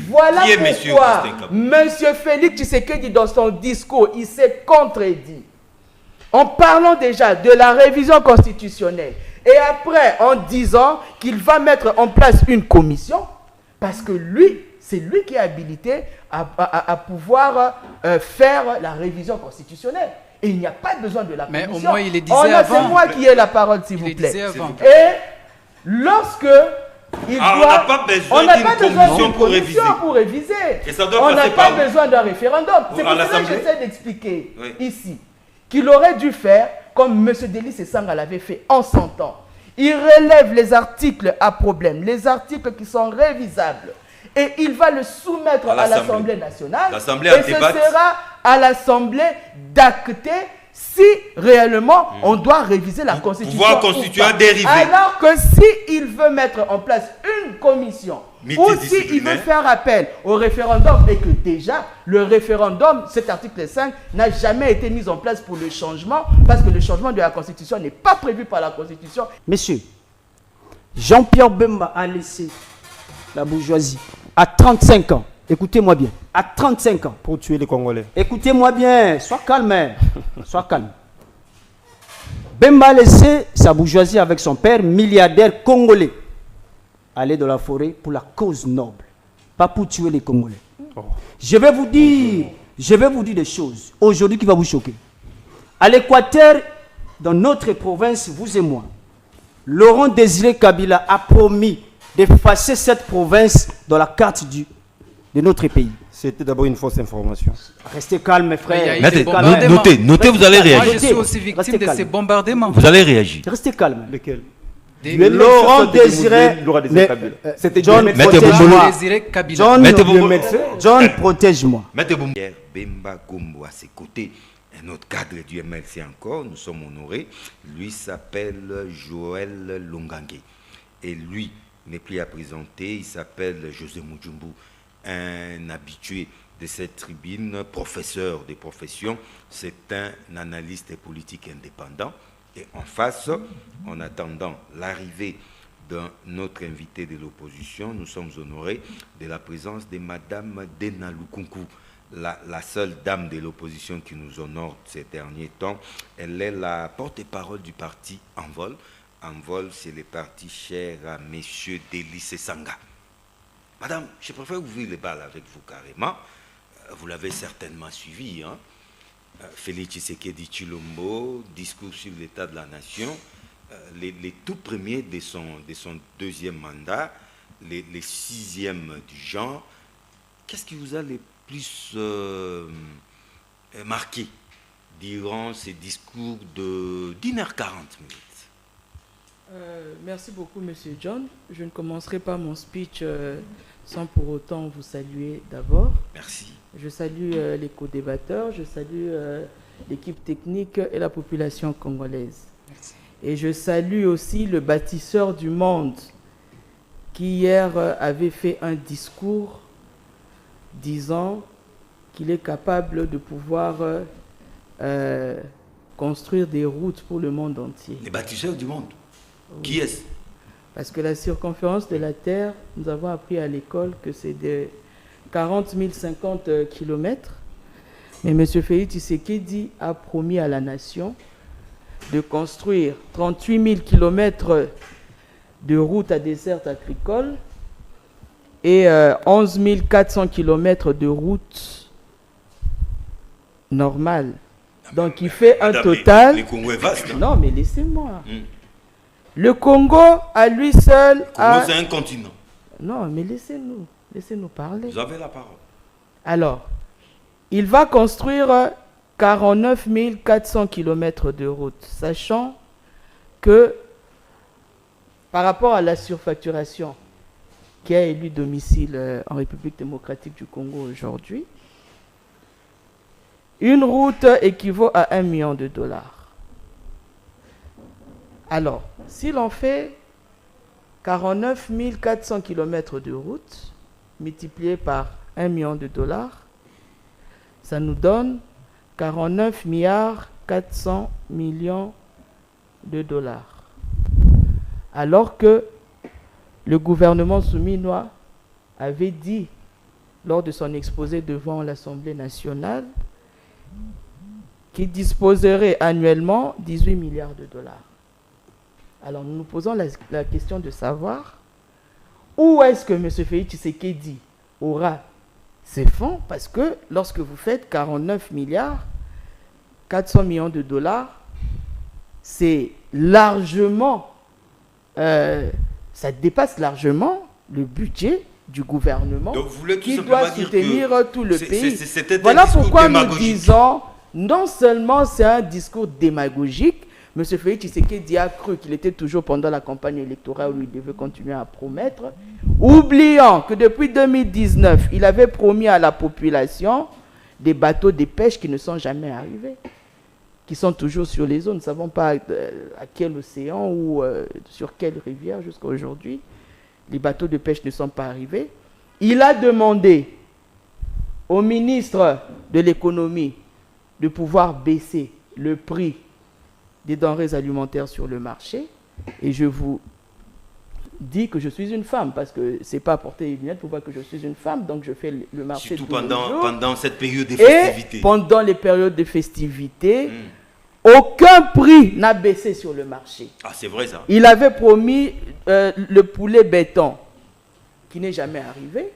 Voilà pourquoi M. Félix Tshisekedi, dans son discours, il s'est contredit. En parlant déjà de la révision constitutionnelle, et après en disant qu'il va mettre en place une commission, parce que lui, c'est lui qui est habilité à pouvoir faire la révision constitutionnelle. Et il n'y a pas besoin de la commission. Mais au moins, il le disait avant. C'est moi qui ai la parole, s'il vous plaît. Et lorsque on n'a pas besoin d'une commission pour réviser. On n'a pas besoin d'un référendum. C'est pour ça que j'essaie d'expliquer ici qu'il aurait dû faire comme M. Délice Sanga l'avait fait en son temps. Il relève les articles à problème, les articles qui sont révisables. Et il va le soumettre à l'Assemblée nationale. Et ce sera à l'Assemblée d'acter si réellement on doit réviser la Constitution. Pouvoir constituer dérivé. Alors que s'il veut mettre en place une commission, ou s'il veut faire appel au référendum, et que déjà le référendum, cet article 5, n'a jamais été mis en place pour le changement, parce que le changement de la Constitution n'est pas prévu par la Constitution. Monsieur, Jean-Pierre Bemba a laissé la bourgeoisie à 35 ans. Écoutez-moi bien, à 35 ans. Pour tuer les Congolais. Écoutez-moi bien, sois calme. Sois calme. Bemba a laissé sa bourgeoisie avec son père, milliardaire congolais, aller dans la forêt pour la cause noble, pas pour tuer les Congolais. Oh. Je vais vous dire des choses aujourd'hui qui vont vous choquer. À l'Équateur, dans notre province, vous et moi, Laurent Désiré Kabila a promis d'effacer cette province dans la carte de notre pays. C'était d'abord une fausse information. Restez calme, mes frères. Notez, vous allez réagir. Moi, je suis aussi victime de ces bombardements. Vous allez réagir. Restez calme. Lequel? Laurent Désiré. C'était John, John, protège-moi. Bemba Gombo à ses côtés. Un autre cadre du MLC encore, nous sommes honorés. Lui s'appelle Joël Longangue. Et lui n'est plus à présenter, il s'appelle José Mujumbu, un habitué de cette tribune, professeur des professions. C'est un analyste politique indépendant. Et en face, en attendant l'arrivée d'un autre invité de l'opposition, nous sommes honorés de la présence de Madame Dena Lukunku, la seule dame de l'opposition qui nous honore ces derniers temps. Elle est la porte-parole du parti Envol. Envol, c'est le parti cher à M. Délice Sanga. Madame, je préfère ouvrir le bal avec vous carrément. Vous l'avez certainement suivi, hein? Félix Tshisekedi Tshilombo, discours sur l'état de la nation, les tout premiers de son deuxième mandat, les sixièmes du genre. Qu'est-ce qui vous a le plus marqué durant ces discours de 1h40 minutes? Merci beaucoup, Monsieur John. Je ne commencerai pas mon speech sans pour autant vous saluer d'abord. Merci. Je salue les co-débatteurs, je salue l'équipe technique et la population congolaise. Merci. Et je salue aussi le bâtisseur du monde qui hier avait fait un discours disant qu'il est capable de pouvoir construire des routes pour le monde entier. Les bâtisseurs du monde. Oui. Qui est-ce? Parce que la circonférence de la Terre, nous avons appris à l'école que c'est de 40 050 kilomètres. Mais M. Félix Tshisekedi a promis à la nation de construire 38 000 kilomètres de routes à dessert agricole et 11 400 kilomètres de routes normales. Donc il fait un total... Le Congo est vaste. Non, mais laissez-moi. Le Congo, à lui seul... Le Congo, c'est un continent. Non, mais laissez-nous parler. Vous avez la parole. Alors, il va construire 49 400 kilomètres de routes, sachant que par rapport à la surfacturation qui a élu domicile en République démocratique du Congo aujourd'hui, une route équivaut à 1 million de dollars. Alors, si l'on fait 49 400 km de route multiplié par 1 million de dollars, ça nous donne 49 milliards 400 millions de dollars. Alors que le gouvernement souminois avait dit lors de son exposé devant l'Assemblée nationale, qui disposerait annuellement 18 milliards de dollars. Alors nous nous posons la question de savoir où est-ce que M. Félix Tshisekedi aura ces fonds, parce que lorsque vous faites 49 milliards, 400 millions de dollars, c'est largement, ça dépasse largement le budget du gouvernement qui doit soutenir tout le pays. Voilà pourquoi nous disons, non seulement c'est un discours démagogique, M. Félix Tshisekedi a cru qu'il était toujours pendant la campagne électorale où il devait continuer à promettre, oubliant que depuis 2019, il avait promis à la population des bateaux de pêche qui ne sont jamais arrivés, qui sont toujours sur les eaux. Nous ne savons pas à quel océan ou sur quelle rivière jusqu'à aujourd'hui. Les bateaux de pêche ne sont pas arrivés. Il a demandé au ministre de l'économie de pouvoir baisser le prix des denrées alimentaires sur le marché. Et je vous dis que je suis une femme, parce que ce n'est pas porter les lunettes pour voir que je suis une femme, donc je fais le marché surtout tous les jours. Pendant cette période de festivités. Et pendant les périodes de festivités, aucun prix n'a baissé sur le marché. Ah, c'est vrai ça. Il avait promis le poulet béton, qui n'est jamais arrivé.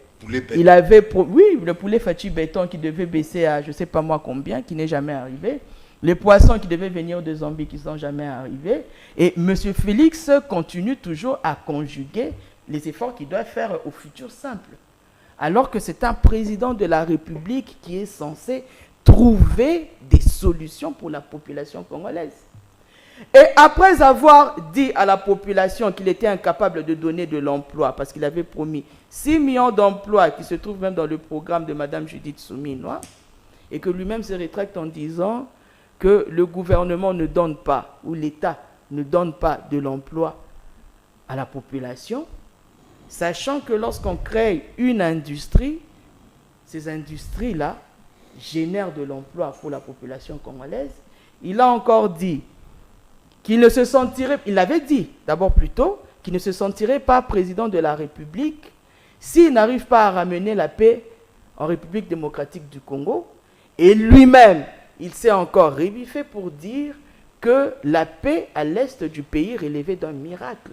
Il avait oui, le poulet Fachi béton qui devait baisser à je ne sais pas moi combien, qui n'est jamais arrivé. Les poissons qui devaient venir de Zambie qui ne sont jamais arrivés. Et M. Félix continue toujours à conjuguer les efforts qu'il doit faire au futur simple. Alors que c'est un président de la République qui est censé trouver des solutions pour la population congolaise. Et après avoir dit à la population qu'il était incapable de donner de l'emploi, parce qu'il avait promis 6 millions d'emplois qui se trouvent même dans le programme de Mme Judith Souminois, et que lui-même se rétracte en disant que le gouvernement ne donne pas, ou l'État ne donne pas de l'emploi à la population, sachant que lorsqu'on crée une industrie, ces industries-là génèrent de l'emploi pour la population congolaise. Il a encore dit qu'il ne se sentirait, il avait dit d'abord plutôt, qu'il ne se sentirait pas président de la République s'il n'arrive pas à ramener la paix en République démocratique du Congo. Et lui-même, il s'est encore rébiffé pour dire que la paix à l'est du pays relevait d'un miracle.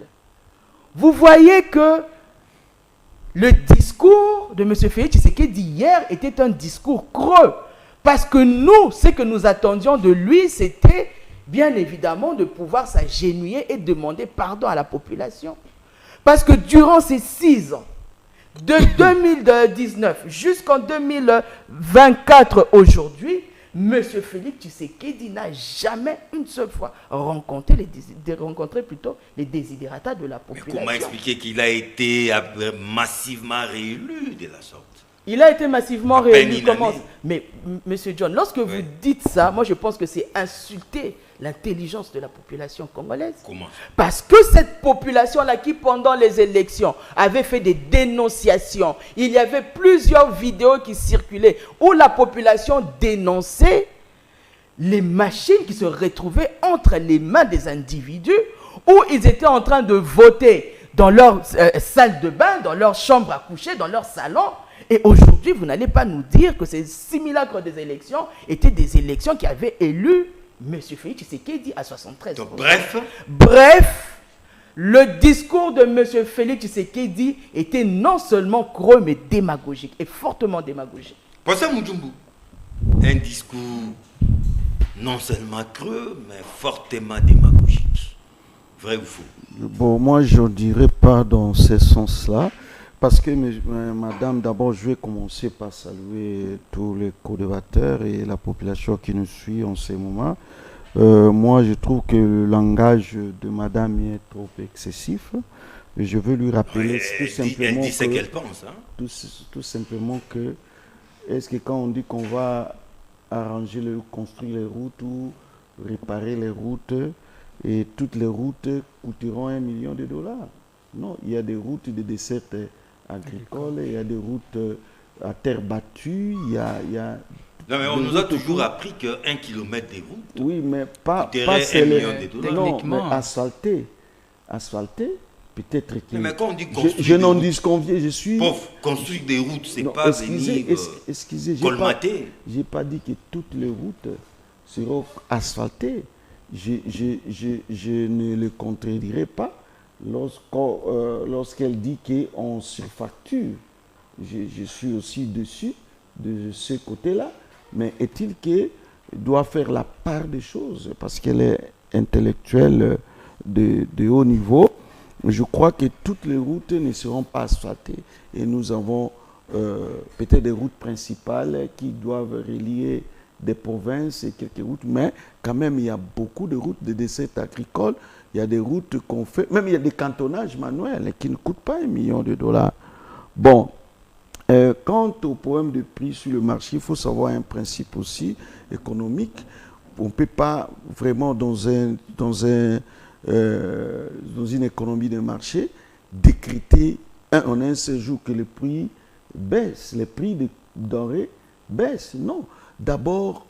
Vous voyez que le discours de M. Félix Tshisekedi hier était un discours creux. Parce que nous, ce que nous attendions de lui, c'était bien évidemment de pouvoir s'agenouiller et demander pardon à la population. Parce que durant ces 6 ans, de 2019 jusqu'en 2024 aujourd'hui, M. Félix Tshisekedi n'a jamais une seule fois rencontré les désidérata de la population. Mais comment expliquer qu'il a été massivement réélu de la sorte? Il a été massivement réélu. Mais, M. John, lorsque vous dites ça, moi je pense que c'est insulter l'intelligence de la population congolaise. Comment? Parce que cette population-là qui, pendant les élections, avait fait des dénonciations, il y avait plusieurs vidéos qui circulaient où la population dénonçait les machines qui se retrouvaient entre les mains des individus, où ils étaient en train de voter dans leur salle de bain, dans leur chambre à coucher, dans leur salon. Et aujourd'hui, vous n'allez pas nous dire que ces simulacres des élections étaient des élections qui avaient élu M. Félix Tshisekedi à 73%. Donc, bref, le discours de M. Félix Tshisekedi était non seulement creux, mais démagogique, et fortement démagogique. Pour ça, Mujumbu, un discours non seulement creux, mais fortement démagogique. Vrai ou faux? Bon, moi, je ne dirais pas dans ce sens-là. Parce que, madame, d'abord, je vais commencer par saluer tous les co-débatteurs et la population qui nous suit en ce moment. Moi, je trouve que le langage de madame est trop excessif. Et je veux lui rappeler tout simplement elle dit ce qu'elle pense. Hein? Tout simplement que, est-ce que quand on dit qu'on va arranger, construire les routes ou réparer les routes, et toutes les routes coûteront $1 million? Non, il y a des routes de dessert agricole, il y a des routes à terre battue, il y a non, mais on nous a toujours appris que 1 kilomètre des routes, oui, mais pas $1 million. Non, mais asphalté, peut-être que... Mais quand on dit je n'en disconviens, je suis... Construire des routes, c'est pas venir colmater. Je n'ai pas dit que toutes les routes seront asphaltées. Je ne le contredirai pas lorsqu'elle dit qu'on surfacture. Je suis aussi dessus, de ce côté-là. Mais est-il qu'elle doit faire la part des choses parce qu'elle est intellectuelle de haut niveau? Je crois que toutes les routes ne seront pas asphaltées. Et nous avons peut-être des routes principales qui doivent relier des provinces et quelques routes. Mais quand même, il y a beaucoup de routes de dessert agricole. Il y a des routes qu'on fait. Même il y a des cantonnages manuels qui ne coûtent pas $1 million. Bon. Quant au problème de prix sur le marché, il faut savoir un principe aussi économique. On ne peut pas vraiment, dans une économie de marché, décréter en un seul jour que les prix baissent, les prix des denrées baissent. Non. D'abord,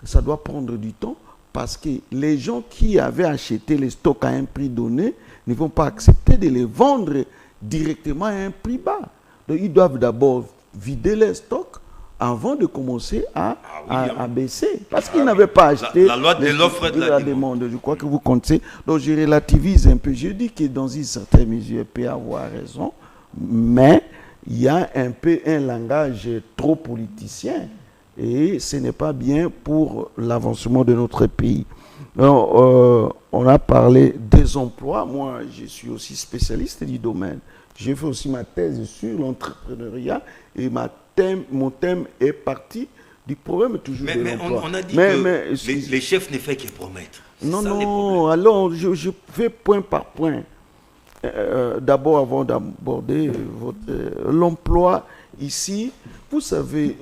ça doit prendre du temps parce que les gens qui avaient acheté les stocks à un prix donné ne vont pas accepter de les vendre directement à un prix bas. Donc, ils doivent d'abord vider les stocks avant de commencer à baisser. Parce qu'ils n'avaient pas acheté la loi de l'offre et de la demande. Je crois que vous comptez. Donc, je relativise un peu. Je dis que dans une certaine mesure, elle peut avoir raison. Mais il y a un peu un langage trop politicien. Et ce n'est pas bien pour l'avancement de notre pays. Alors, on a parlé des emplois. Moi, je suis aussi spécialiste du domaine. J'ai fait aussi ma thèse sur l'entrepreneuriat et mon thème est parti du problème toujours de l'emploi. On a dit que les chefs ne font que promettre. Non, alors je fais point par point. D'abord, avant d'aborder l'emploi ici, vous savez,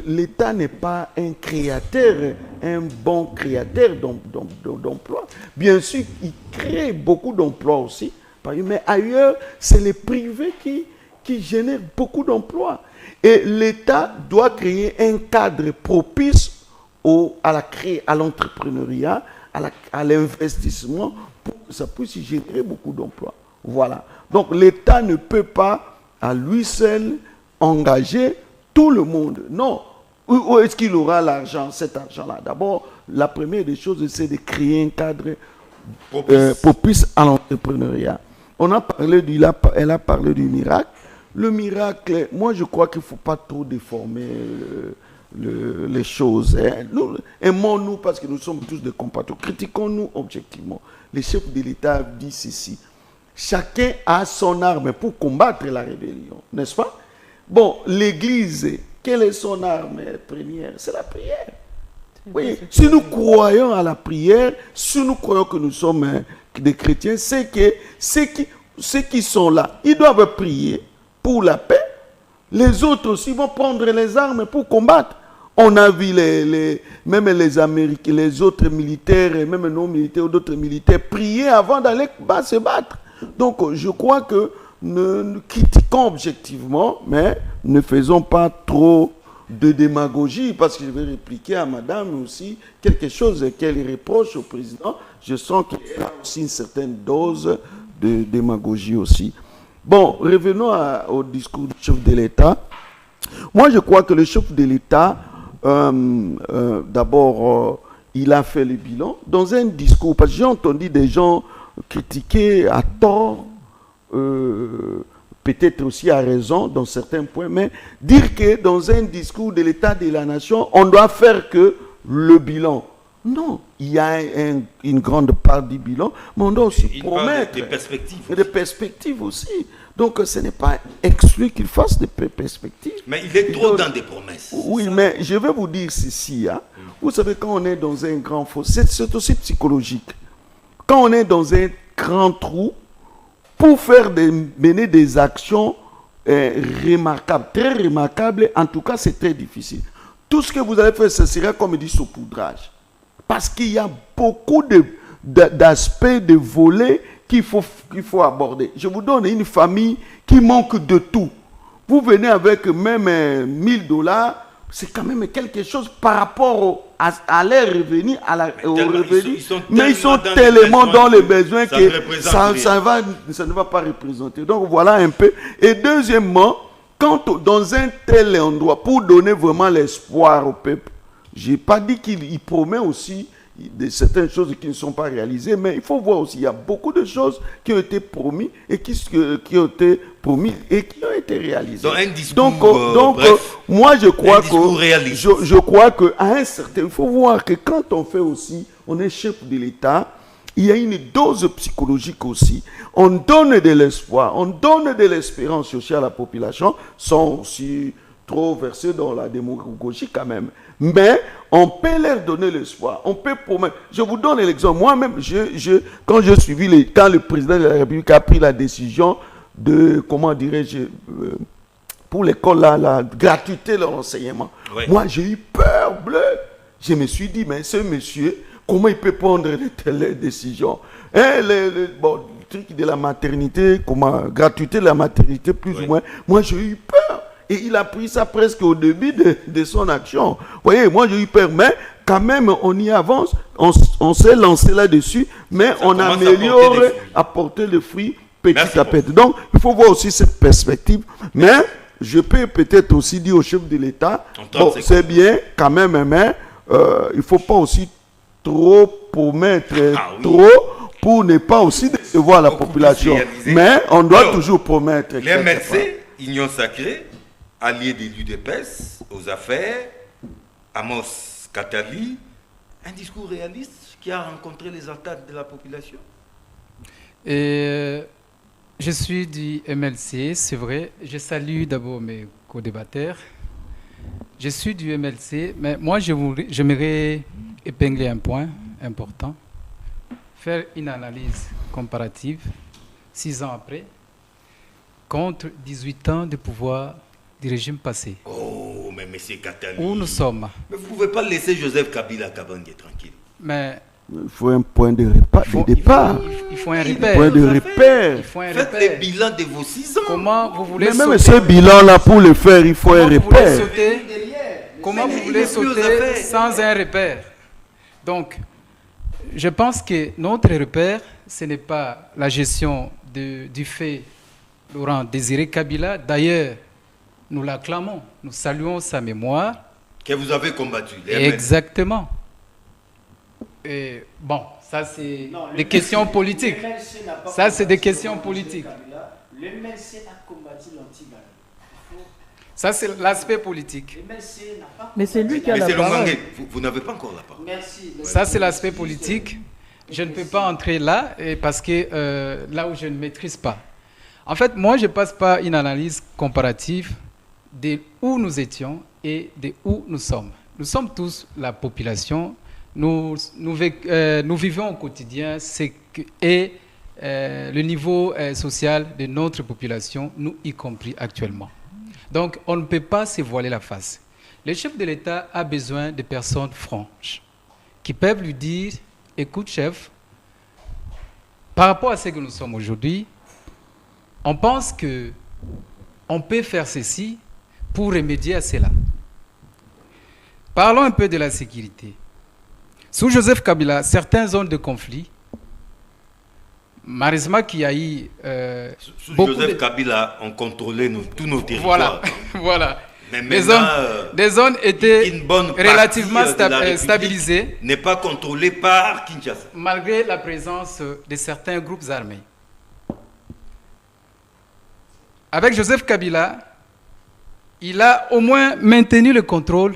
l'État n'est pas un créateur, un bon créateur d'emplois. Bien sûr, il crée beaucoup d'emplois aussi. Mais ailleurs, c'est les privés qui génèrent beaucoup d'emplois. Et l'État doit créer un cadre propice à l'entrepreneuriat, à l'investissement, pour que ça puisse générer beaucoup d'emplois. Voilà. Donc l'État ne peut pas, à lui seul, engager tout le monde. Non. Où est-ce qu'il aura l'argent, cet argent-là? D'abord, la première des choses, c'est de créer un cadre propice à l'entrepreneuriat. Elle a parlé du miracle. Le miracle, moi je crois qu'il ne faut pas trop déformer les choses. Aimons-nous parce que nous sommes tous des compatriotes. Critiquons-nous objectivement. Les chefs de l'État disent ceci. Chacun a son arme pour combattre la rébellion, n'est-ce pas? Bon, l'Église, quelle est son arme première? C'est la prière. Oui, si nous croyons à la prière, si nous croyons que nous sommes des chrétiens, c'est que ceux qui sont là, ils doivent prier pour la paix. Les autres aussi vont prendre les armes pour combattre. On a vu même les Américains, les autres militaires, et même non militaires ou d'autres militaires prier avant d'aller se battre. Donc je crois que nous critiquons objectivement, mais ne faisons pas trop de démagogie, parce que je vais répliquer à madame aussi quelque chose qu'elle reproche au président. Je sens qu'il y a aussi une certaine dose de démagogie aussi. Bon, revenons au discours du chef de l'État. Moi, je crois que le chef de l'État, d'abord, il a fait le bilan dans un discours, parce que j'ai entendu des gens critiquer à tort, peut-être aussi à raison dans certains points, mais dire que dans un discours de l'État de la nation, on doit faire que le bilan. Non, il y a une grande part du bilan, mais on doit aussi promettre des perspectives. Des perspectives aussi. Donc ce n'est pas exclu qu'il fasse des perspectives. Mais il est trop dans des promesses. Oui, mais je vais vous dire ceci. Hein. Vous savez, quand on est dans un grand fossé, c'est aussi psychologique. Quand on est dans un grand trou, pour mener des actions remarquables, très remarquables, en tout cas, c'est très difficile. Tout ce que vous allez faire, ce sera comme dit saupoudrage. Parce qu'il y a beaucoup d'aspects, de volets qu'il faut aborder. Je vous donne une famille qui manque de tout. Vous venez avec même $1000, c'est quand même quelque chose par rapport à leurs revenus, aux revenus. Mais ils sont tellement dans les besoins que ça ne va pas représenter. Donc voilà un peu. Et deuxièmement, dans un tel endroit, pour donner vraiment l'espoir au peuple, je n'ai pas dit qu'il promet aussi de certaines choses qui ne sont pas réalisées, mais il faut voir aussi, il y a beaucoup de choses qui ont été promises et qui ont été promises et qui ont été réalisées. Donc un discours, moi je crois que à un certain, il faut voir que quand on fait aussi, on est chef de l'État, il y a une dose psychologique aussi. On donne de l'espoir, on donne de l'espérance aussi à la population, sans aussi trop verser dans la démagogie quand même. Mais on peut leur donner l'espoir, on peut promettre. Je vous donne l'exemple. Moi-même, quand le président de la République a pris la décision de, comment dirais-je, pour l'école, la gratuité de l'enseignement. Oui. Moi, j'ai eu peur bleue. Je me suis dit, mais ce monsieur, comment il peut prendre de telles décisions? Le truc de la maternité, gratuité de la maternité, plus ou moins. Moi, j'ai eu peur. Et il a pris ça presque au début de son action. Vous voyez, moi j'ai eu peur, mais quand même on y avance, on s'est lancé là-dessus, mais ça on améliore, apporter le fruit petit à petit. Donc il faut voir aussi cette perspective. Mais je peux peut-être aussi dire au chef de l'État, bon, c'est bien quand même, mais il ne faut pas aussi trop promettre, trop pour ne pas aussi décevoir la population. Mais on doit toujours promettre. Les MLC, Union Sacrée, allié de l'UDPS aux affaires, Amos Katali, un discours réaliste qui a rencontré les attentes de la population. Et je suis du MLC, c'est vrai. Je salue d'abord mes co-débatteurs. Je suis du MLC, mais moi j'aimerais épingler un point important, faire une analyse comparative, 6 ans après, contre 18 ans de pouvoir du régime passé. Oh, mais M. Katali. Où nous sommes. Mais vous ne pouvez pas laisser Joseph Kabila Kabange tranquille. Mais il faut un point de départ. Il faut un repère. Point de repère. Faites le bilan de vos 6 ans. Comment vous voulez sauter? Même ce bilan-là, pour le faire, il faut un repère. Comment vous voulez sauter sans un repère? Donc, je pense que notre repère, ce n'est pas la gestion du fait Laurent Désiré Kabila. D'ailleurs, nous l'acclamons, nous saluons sa mémoire. Que vous avez combattu. Exactement. Et bon, ça c'est des questions politiques. Ça c'est des questions politiques. Le MLC a combattu l'anti-Ghana. Ça c'est l'aspect politique. Mais c'est lui qui a la parole. Vous n'avez pas encore la parole. Merci. Ça c'est l'aspect politique. Je ne peux pas entrer là parce que là où je ne maîtrise pas. En fait, moi je passe par une analyse comparative de où nous étions et de où nous sommes. Nous sommes tous la population. Nous vivons au quotidien et le niveau social de notre population, nous y compris actuellement. Donc, on ne peut pas se voiler la face. Le chef de l'État a besoin de personnes franches qui peuvent lui dire, écoute chef, par rapport à ce que nous sommes aujourd'hui, on pense qu'on peut faire ceci pour remédier à cela. Parlons un peu de la sécurité. Sous Joseph Kabila, certaines zones de conflit, Marisma qui a eu sous Joseph Kabila, on contrôlait tous nos territoires. Voilà. Mais des zones étaient relativement stabilisées. N'est pas contrôlée par Kinshasa. Malgré la présence de certains groupes armés. Avec Joseph Kabila, il a au moins maintenu le contrôle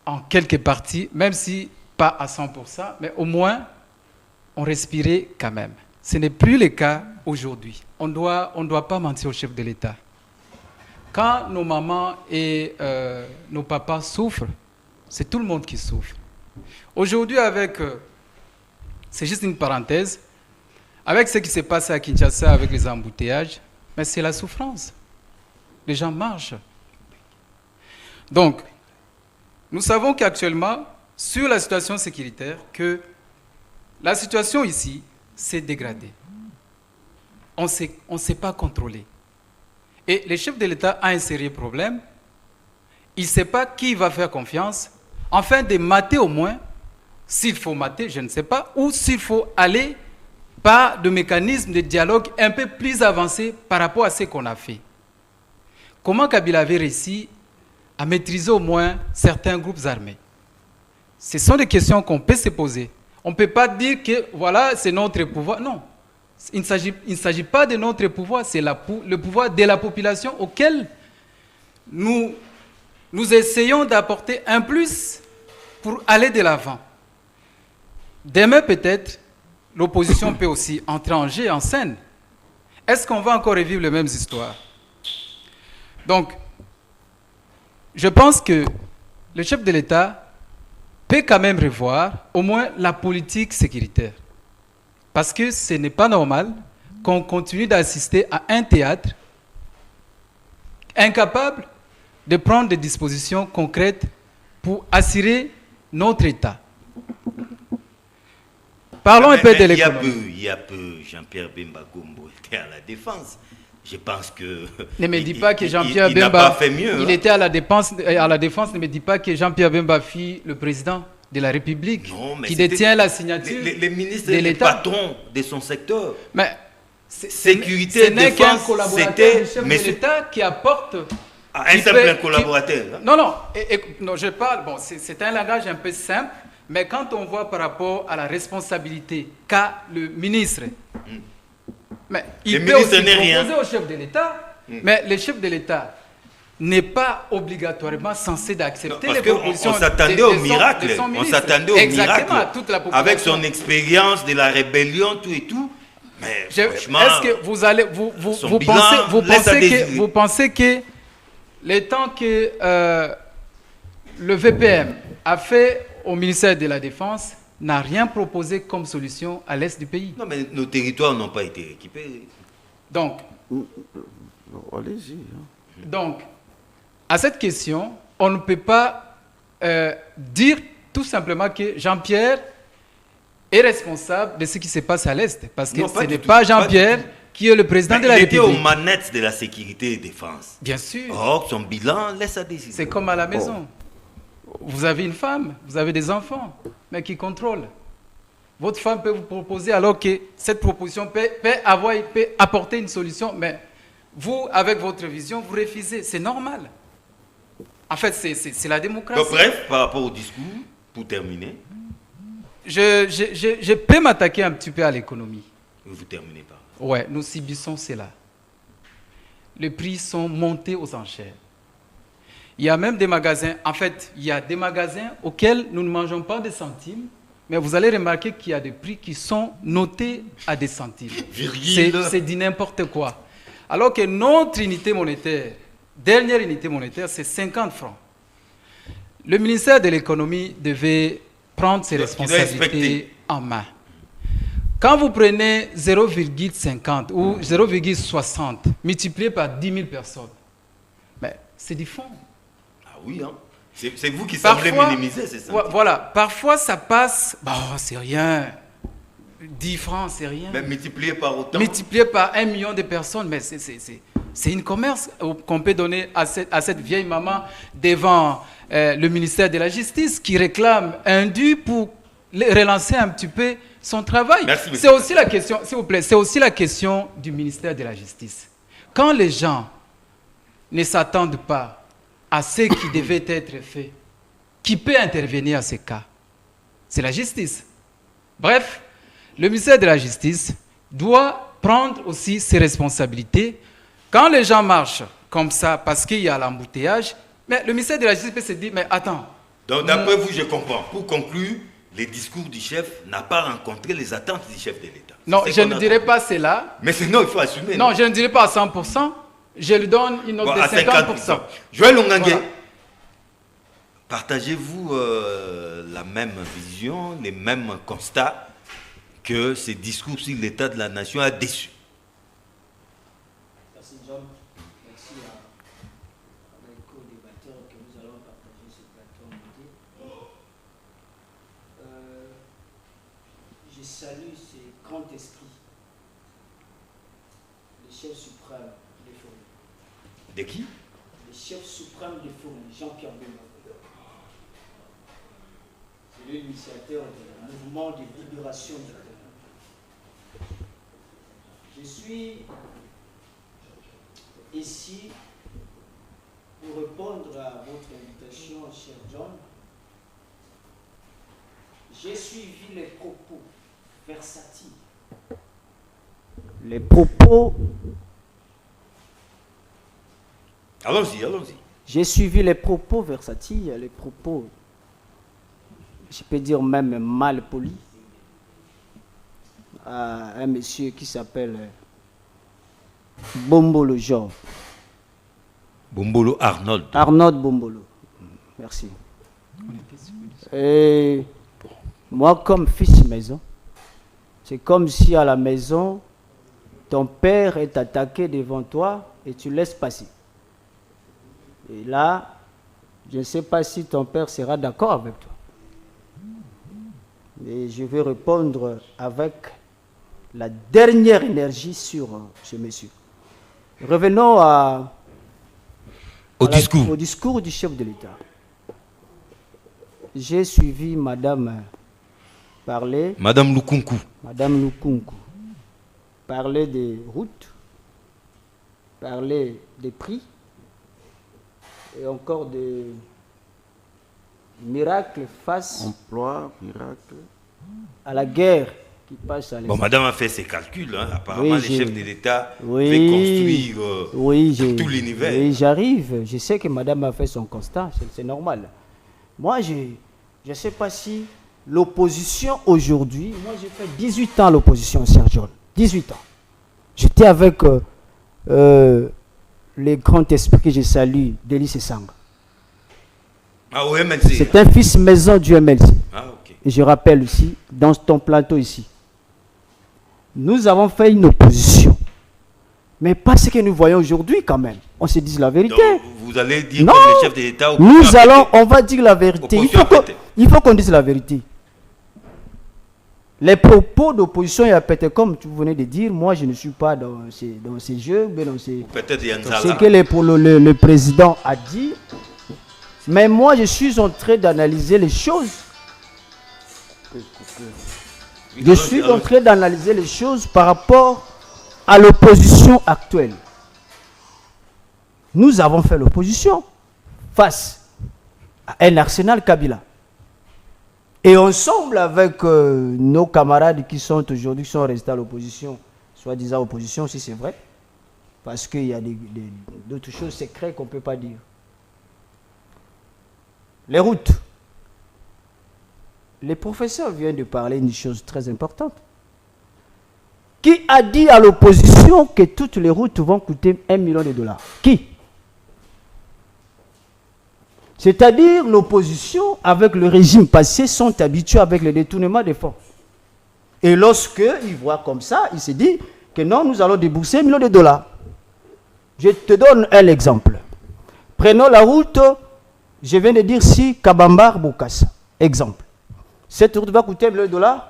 en quelques parties, même si pas à 100%, mais au moins on respirait quand même. Ce n'est plus le cas aujourd'hui. On doit pas mentir au chef de l'État. Quand nos mamans et nos papas souffrent, c'est tout le monde qui souffre. Aujourd'hui, c'est juste une parenthèse, avec ce qui s'est passé à Kinshasa avec les embouteillages, mais c'est la souffrance. Les gens marchent. Donc, nous savons qu'actuellement, sur la situation sécuritaire, que la situation ici s'est dégradée. On ne sait pas contrôler. Et le chef de l'État a un sérieux problème. il ne sait pas qui va faire confiance, afin de mater au moins, s'il faut mater, je ne sais pas, ou s'il faut aller par de mécanismes de dialogue un peu plus avancés par rapport à ce qu'on a fait. Comment Kabila avait réussi à maîtriser au moins certains groupes armés? Ce sont des questions qu'on peut se poser. On ne peut pas dire que voilà, c'est notre pouvoir. Non, il ne s'agit pas de notre pouvoir, c'est le pouvoir de la population auquel nous essayons d'apporter un plus pour aller de l'avant. Demain peut-être, l'opposition peut aussi entrer en jeu, en scène. Est-ce qu'on va encore revivre les mêmes histoires? Donc, je pense que le chef de l'État peut quand même revoir au moins la politique sécuritaire. Parce que ce n'est pas normal qu'on continue d'assister à un théâtre incapable de prendre des dispositions concrètes pour assurer notre État. Parlons un peu de l'économie. Il y a peu, Jean-Pierre Bemba Gombo était à la défense. Je pense que... Ne me dis pas que Jean-Pierre Bemba, il était à la défense, ne me dis pas que Jean-Pierre Bemba fit le président de la République, qui détient la signature les ministres de l'État. Patron de son secteur. Mais sécurité, ce n'est qu'un défense, collaborateur c'était... du chef de l'État qui apporte... Un simple collaborateur. Non, je parle, bon, c'est un langage un peu simple, mais quand on voit par rapport à la responsabilité qu'a le ministre, mais il peut aussi proposer au chef de l'État, mais le chef de l'État n'est pas obligatoirement censé d'accepter les propositions. On s'attendait au miracle. On s'attendait au miracle. Toute la population. Avec son expérience de la rébellion, tout et tout. Mais franchement, est-ce que vous pensez que le temps que le VPM a fait au ministère de la Défense n'a rien proposé comme solution à l'est du pays? Non, mais nos territoires n'ont pas été équipés. Donc, allez-y. Donc, à cette question, on ne peut pas dire tout simplement que Jean-Pierre est responsable de ce qui se passe à l'Est. Parce que ce n'est pas Jean-Pierre qui est le président de la République. Il était aux manettes de la sécurité et défense. Bien sûr. Or, son bilan laisse à décider. C'est comme à la maison. Vous avez une femme, vous avez des enfants, mais qui contrôle. Votre femme peut vous proposer alors que cette proposition peut apporter une solution, mais vous, avec votre vision, vous refusez. C'est normal. En fait, c'est la démocratie. Donc, bref, par rapport au discours, pour terminer. Je peux m'attaquer un petit peu à l'économie. Vous terminez par là. Oui, nous subissons cela. Les prix sont montés aux enchères. Il y a même des magasins, en fait, il y a des magasins auxquels nous ne mangeons pas des centimes, mais vous allez remarquer qu'il y a des prix qui sont notés à des centimes. C'est du n'importe quoi. Alors que notre unité monétaire, dernière unité monétaire, c'est 50 francs. Le ministère de l'économie devait prendre ses responsabilités en main. Quand vous prenez 0,50 ou 0,60 multiplié par 10 000 personnes, c'est du fond. Ah oui, hein. C'est vous qui semblez minimiser ces centimes. Voilà, parfois ça passe, c'est rien. 10 francs, c'est rien. Mais multiplié par autant. Multiplié par 1 million de personnes, mais c'est une commerce qu'on peut donner à cette vieille maman devant le ministère de la Justice qui réclame un dû pour relancer un petit peu son travail. C'est aussi la question, s'il vous plaît, c'est aussi la question du ministère de la Justice. Quand les gens ne s'attendent pas à ce qui devait être fait, qui peut intervenir à ces cas? C'est la justice. Bref, le ministère de la Justice doit prendre aussi ses responsabilités. Quand les gens marchent comme ça parce qu'il y a l'embouteillage, mais le ministère de la Justice peut se dire, mais attends. Donc d'après vous, je comprends. Pour conclure, le discours du chef n'a pas rencontré les attentes du chef de l'État. Non, je ne dirais pas cela. Mais sinon, il faut assumer. Non, je ne dirais pas à 100%. Je lui donne une note de 50%. Joël Longangué, partagez-vous la même vision, les mêmes constats que ce discours sur l'état de la nation a déçu? Merci John. Merci à mes co-débatteurs que nous allons partager ce plateau. Je salue ce grand esprit, le chef suprême des forêts. De qui? Le chef suprême des forêts, Jean-Pierre Bemba. C'est l'initiateur du mouvement de libération du Congo. Je suis ici pour répondre à votre invitation, cher John. J'ai suivi les propos versatiles. Les propos. Allons-y, allons-y. J'ai suivi les propos versatiles, les propos, je peux dire même mal polis, à un monsieur qui s'appelle Bombolo Georges. Bombolo Arnold. Arnold Bombolo. Merci. Et moi, comme fils maison, c'est comme si à la maison, ton père est attaqué devant toi et tu laisses passer. Et là, je ne sais pas si ton père sera d'accord avec toi. Mais je vais répondre avec la dernière énergie sur ce monsieur. Revenons au discours du chef de l'État. J'ai suivi Madame parler. Madame Lukunku. Madame Lukunku. Parler des routes, parler des prix et encore des miracles face emploi, miracle à la guerre qui passe à l'Est. Bon, madame a fait ses calculs. Hein. Apparemment, les chefs de l'État veulent construire tout l'univers. Oui, j'arrive. Je sais que madame a fait son constat. C'est normal. Moi, je ne sais pas si l'opposition aujourd'hui, moi j'ai fait 18 ans à l'opposition, Sergio. 18 ans. J'étais avec les grands esprits que je salue, Délice Sanga. Ah, au MLC. C'est un fils maison du MLC. Ah, ok. Et je rappelle aussi, dans ton plateau ici, nous avons fait une opposition. Mais pas ce que nous voyons aujourd'hui quand même. On se dit la vérité. Donc, vous allez dire non, comme les chefs de l'État. On va dire la vérité. Il faut qu'on dise la vérité. Les propos d'opposition, il y a peut-être, comme tu venais de dire, moi je ne suis pas dans ces jeux, mais dans ce que le président a dit. Mais moi je suis en train d'analyser les choses. Je suis en train d'analyser les choses par rapport à l'opposition actuelle. Nous avons fait l'opposition face à un arsenal Kabila. Et ensemble avec nos camarades qui sont aujourd'hui, qui sont restés à l'opposition, soi-disant opposition, si c'est vrai, parce qu'il y a d'autres choses secrètes qu'on ne peut pas dire. Les routes. Les professeurs viennent de parler d'une chose très importante. Qui a dit à l'opposition que toutes les routes vont coûter $1 million? Qui? C'est-à-dire l'opposition, avec le régime passé, sont habitués avec le détournement des fonds. Et lorsqu'ils voient comme ça, ils se disent que non, nous allons débourser $1 million. Je te donne un exemple. Prenons la route, je viens de dire si Kabambar-Bokassa. Exemple. Cette route va coûter $1 million?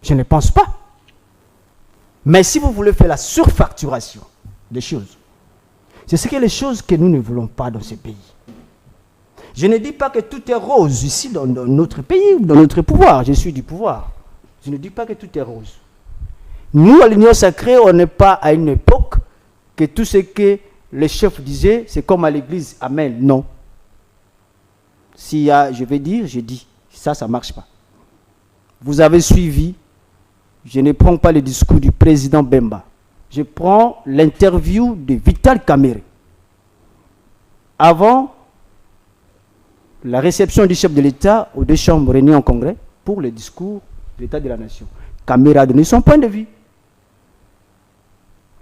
Je ne pense pas. Mais si vous voulez faire la surfacturation des choses, c'est ce que les choses que nous ne voulons pas dans ce pays. Je ne dis pas que tout est rose ici dans notre pays, dans notre pouvoir. Je suis du pouvoir. Je ne dis pas que tout est rose. Nous, à l'Union sacrée, on n'est pas à une époque que tout ce que les chefs disaient, c'est comme à l'église. Amen. Non. S'il y a, je vais dire, je dis. Ça ne marche pas. Vous avez suivi. Je ne prends pas le discours du président Bemba. Je prends l'interview de Vital Kamerhe. Avant la réception du chef de l'État aux deux chambres réunies en congrès pour le discours de l'État de la nation. Kamerhe a donné son point de vue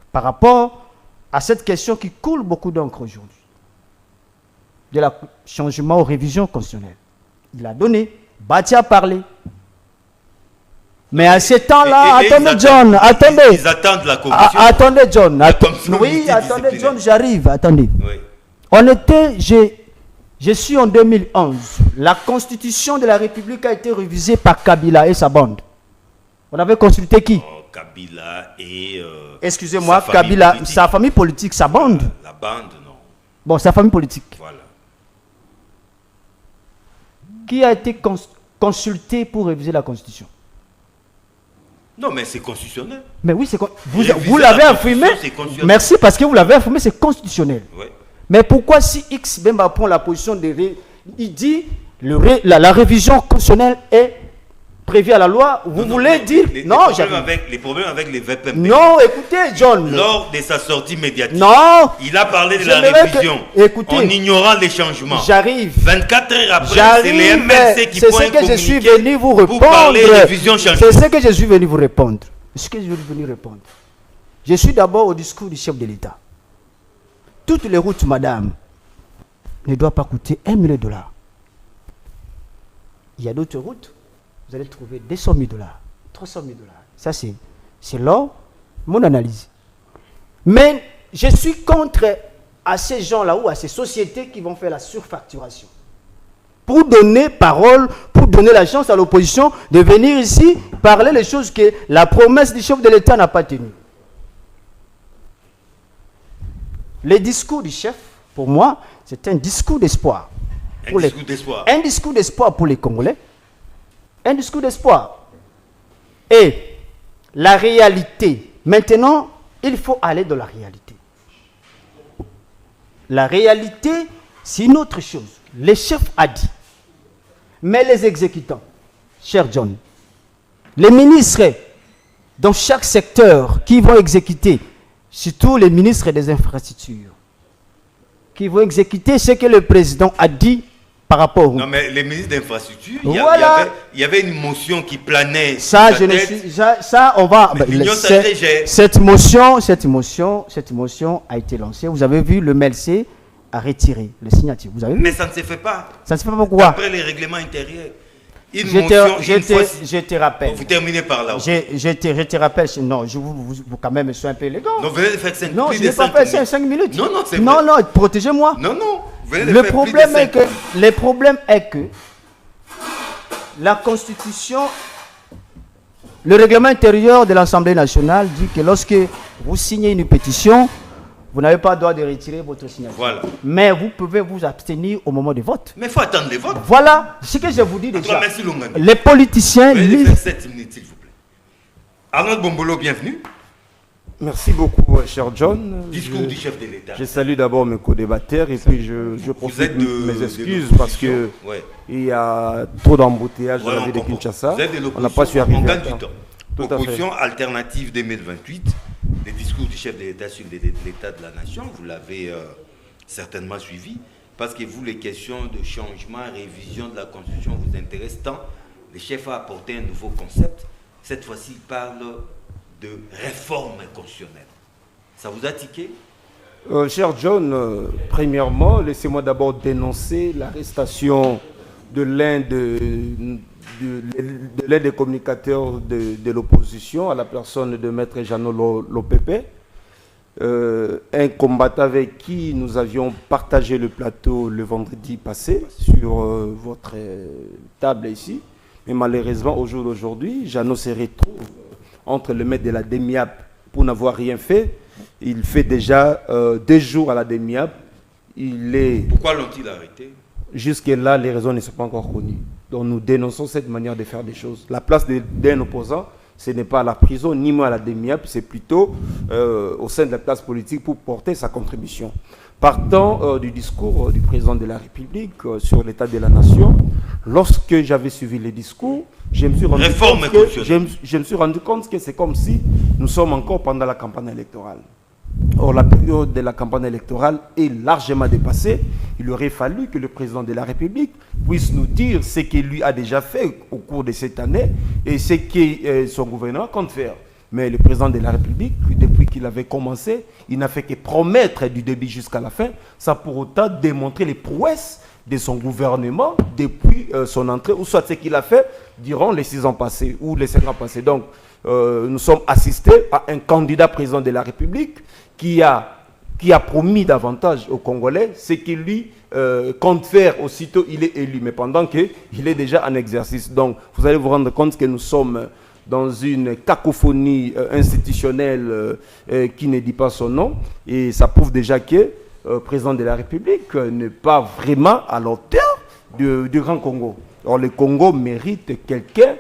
par rapport à cette question qui coule beaucoup d'encre aujourd'hui, de la changement aux révisions constitutionnelles. Il a donné, Bati a parlé. Mais à ce temps-là, attendez John, attendez. Ils attendent la commission. Attendez John, oui, attendez John, j'arrive, attendez. Oui. On était, je suis en 2011. La constitution de la République a été révisée par Kabila et sa bande. On avait consulté qui? Kabila et... excusez-moi, Kabila, sa famille politique, sa bande. La bande, non. Bon, sa famille politique. Voilà. Qui a été consulté pour réviser la Constitution? Non, mais c'est constitutionnel. Mais oui, vous l'avez affirmé. Merci, parce que vous l'avez affirmé, c'est constitutionnel. Ouais. Mais pourquoi si X Bemba prend la position de... Il dit la révision constitutionnelle est prévue à la loi, vous voulez dire... Les problèmes avec les VPP. Non, écoutez, John. Lors de sa sortie médiatique, non, il a parlé de la révision écoutez, en ignorant les changements. J'arrive. 24 heures après, c'est les MLC qui font un communiqué. C'est ce que je suis venu vous répondre. C'est ce que je suis venu vous répondre. Je suis d'abord au discours du chef de l'État. Toutes les routes, madame, ne doivent pas coûter $1 million. Il y a d'autres routes, vous allez trouver $200 000, $300 000. Ça, c'est là mon analyse. Mais je suis contre à ces gens-là ou à ces sociétés qui vont faire la surfacturation. Pour donner parole, pour donner la chance à l'opposition de venir ici parler les choses que la promesse du chef de l'État n'a pas tenues. Le discours du chef, pour moi, c'est un discours d'espoir. Un discours d'espoir pour les Congolais. Un discours d'espoir. Et la réalité, maintenant, il faut aller dans la réalité. La réalité, c'est une autre chose. Le chef a dit. Mais les exécutants, cher John, les ministres dans chaque secteur qui vont exécuter, surtout les ministres des infrastructures, qui vont exécuter ce que le président a dit par rapport au... Non, mais les ministres d'infrastructures, voilà. Il y avait une motion qui planait. Ça, on va... Cette motion a été lancée. Vous avez vu, le MLC a retiré les signatures. Vous avez vu? Mais ça ne se fait pas. Ça ne se fait pas pourquoi? Après les règlements intérieurs. Je te rappelle. Vous terminez par là. Je te rappelle. Non, vous quand même soyez un peu élégant. Non, vous venez de faire 5 minutes. Non, je n'ai pas fait 5 minutes. Non, c'est vrai. Non, protégez-moi. Non. Le problème est que la Constitution, le règlement intérieur de l'Assemblée nationale dit que lorsque vous signez une pétition, vous n'avez pas le droit de retirer votre signature. Voilà. Mais vous pouvez vous abstenir au moment du vote. Mais il faut attendre les votes. Voilà ce que je vous dis déjà. Merci, les politiciens... Veuillez faire 7 minutes, s'il vous plaît. Arnaud Bombolo, bienvenue. Merci beaucoup, cher John. Discours du chef de l'État. Je salue d'abord mes co-débatteurs et puis je profite de mes excuses parce que il y a trop d'embouteillages dans la ville de Kinshasa. On n'a pas su arriver. On gagne du temps. Opposition alternative 2028, les discours du chef de l'État sur l'état de la nation, vous l'avez certainement suivi, parce que vous, les questions de changement, révision de la Constitution vous intéressent tant. Le chef a apporté un nouveau concept. Cette fois-ci, il parle de réforme constitutionnelle. Ça vous a tiqué? Cher John, premièrement, laissez-moi d'abord dénoncer l'arrestation de l'un des communicateurs de l'opposition à la personne de Maître Jeannot Lopepe, un combattant avec qui nous avions partagé le plateau le vendredi passé sur votre table ici. Mais malheureusement, au jour d'aujourd'hui, Jeannot se retrouve entre le maître de la DEMIAP pour n'avoir rien fait. Il fait déjà 2 jours à la DEMIAP. Pourquoi l'ont-ils arrêté? Jusque-là, les raisons ne sont pas encore connues. Donc nous dénonçons cette manière de faire des choses. La place d'un opposant, ce n'est pas à la prison, ni moins à la DEMIAP, c'est plutôt au sein de la classe politique pour porter sa contribution. Partant du discours du président de la République sur l'état de la nation, lorsque j'avais suivi les discours, je me suis rendu compte que c'est comme si nous sommes encore pendant la campagne électorale. Or, la période de la campagne électorale est largement dépassée. Il aurait fallu que le président de la République puisse nous dire ce qu'il lui a déjà fait au cours de cette année et ce que son gouvernement compte faire. Mais le président de la République, depuis qu'il avait commencé, il n'a fait que promettre du début jusqu'à la fin, sans pour autant démontrer les prouesses de son gouvernement depuis son entrée, ou soit ce qu'il a fait durant les 6 ans passés ou les 5 ans passés. Donc, nous sommes assistés à un candidat président de la République qui a promis davantage aux Congolais ce qu'il lui compte faire aussitôt il est élu, mais pendant qu'il est déjà en exercice. Donc, vous allez vous rendre compte que nous sommes dans une cacophonie institutionnelle qui ne dit pas son nom, et ça prouve déjà que président de la République n'est pas vraiment à l'auteur du Grand Congo. Alors le Congo mérite quelqu'un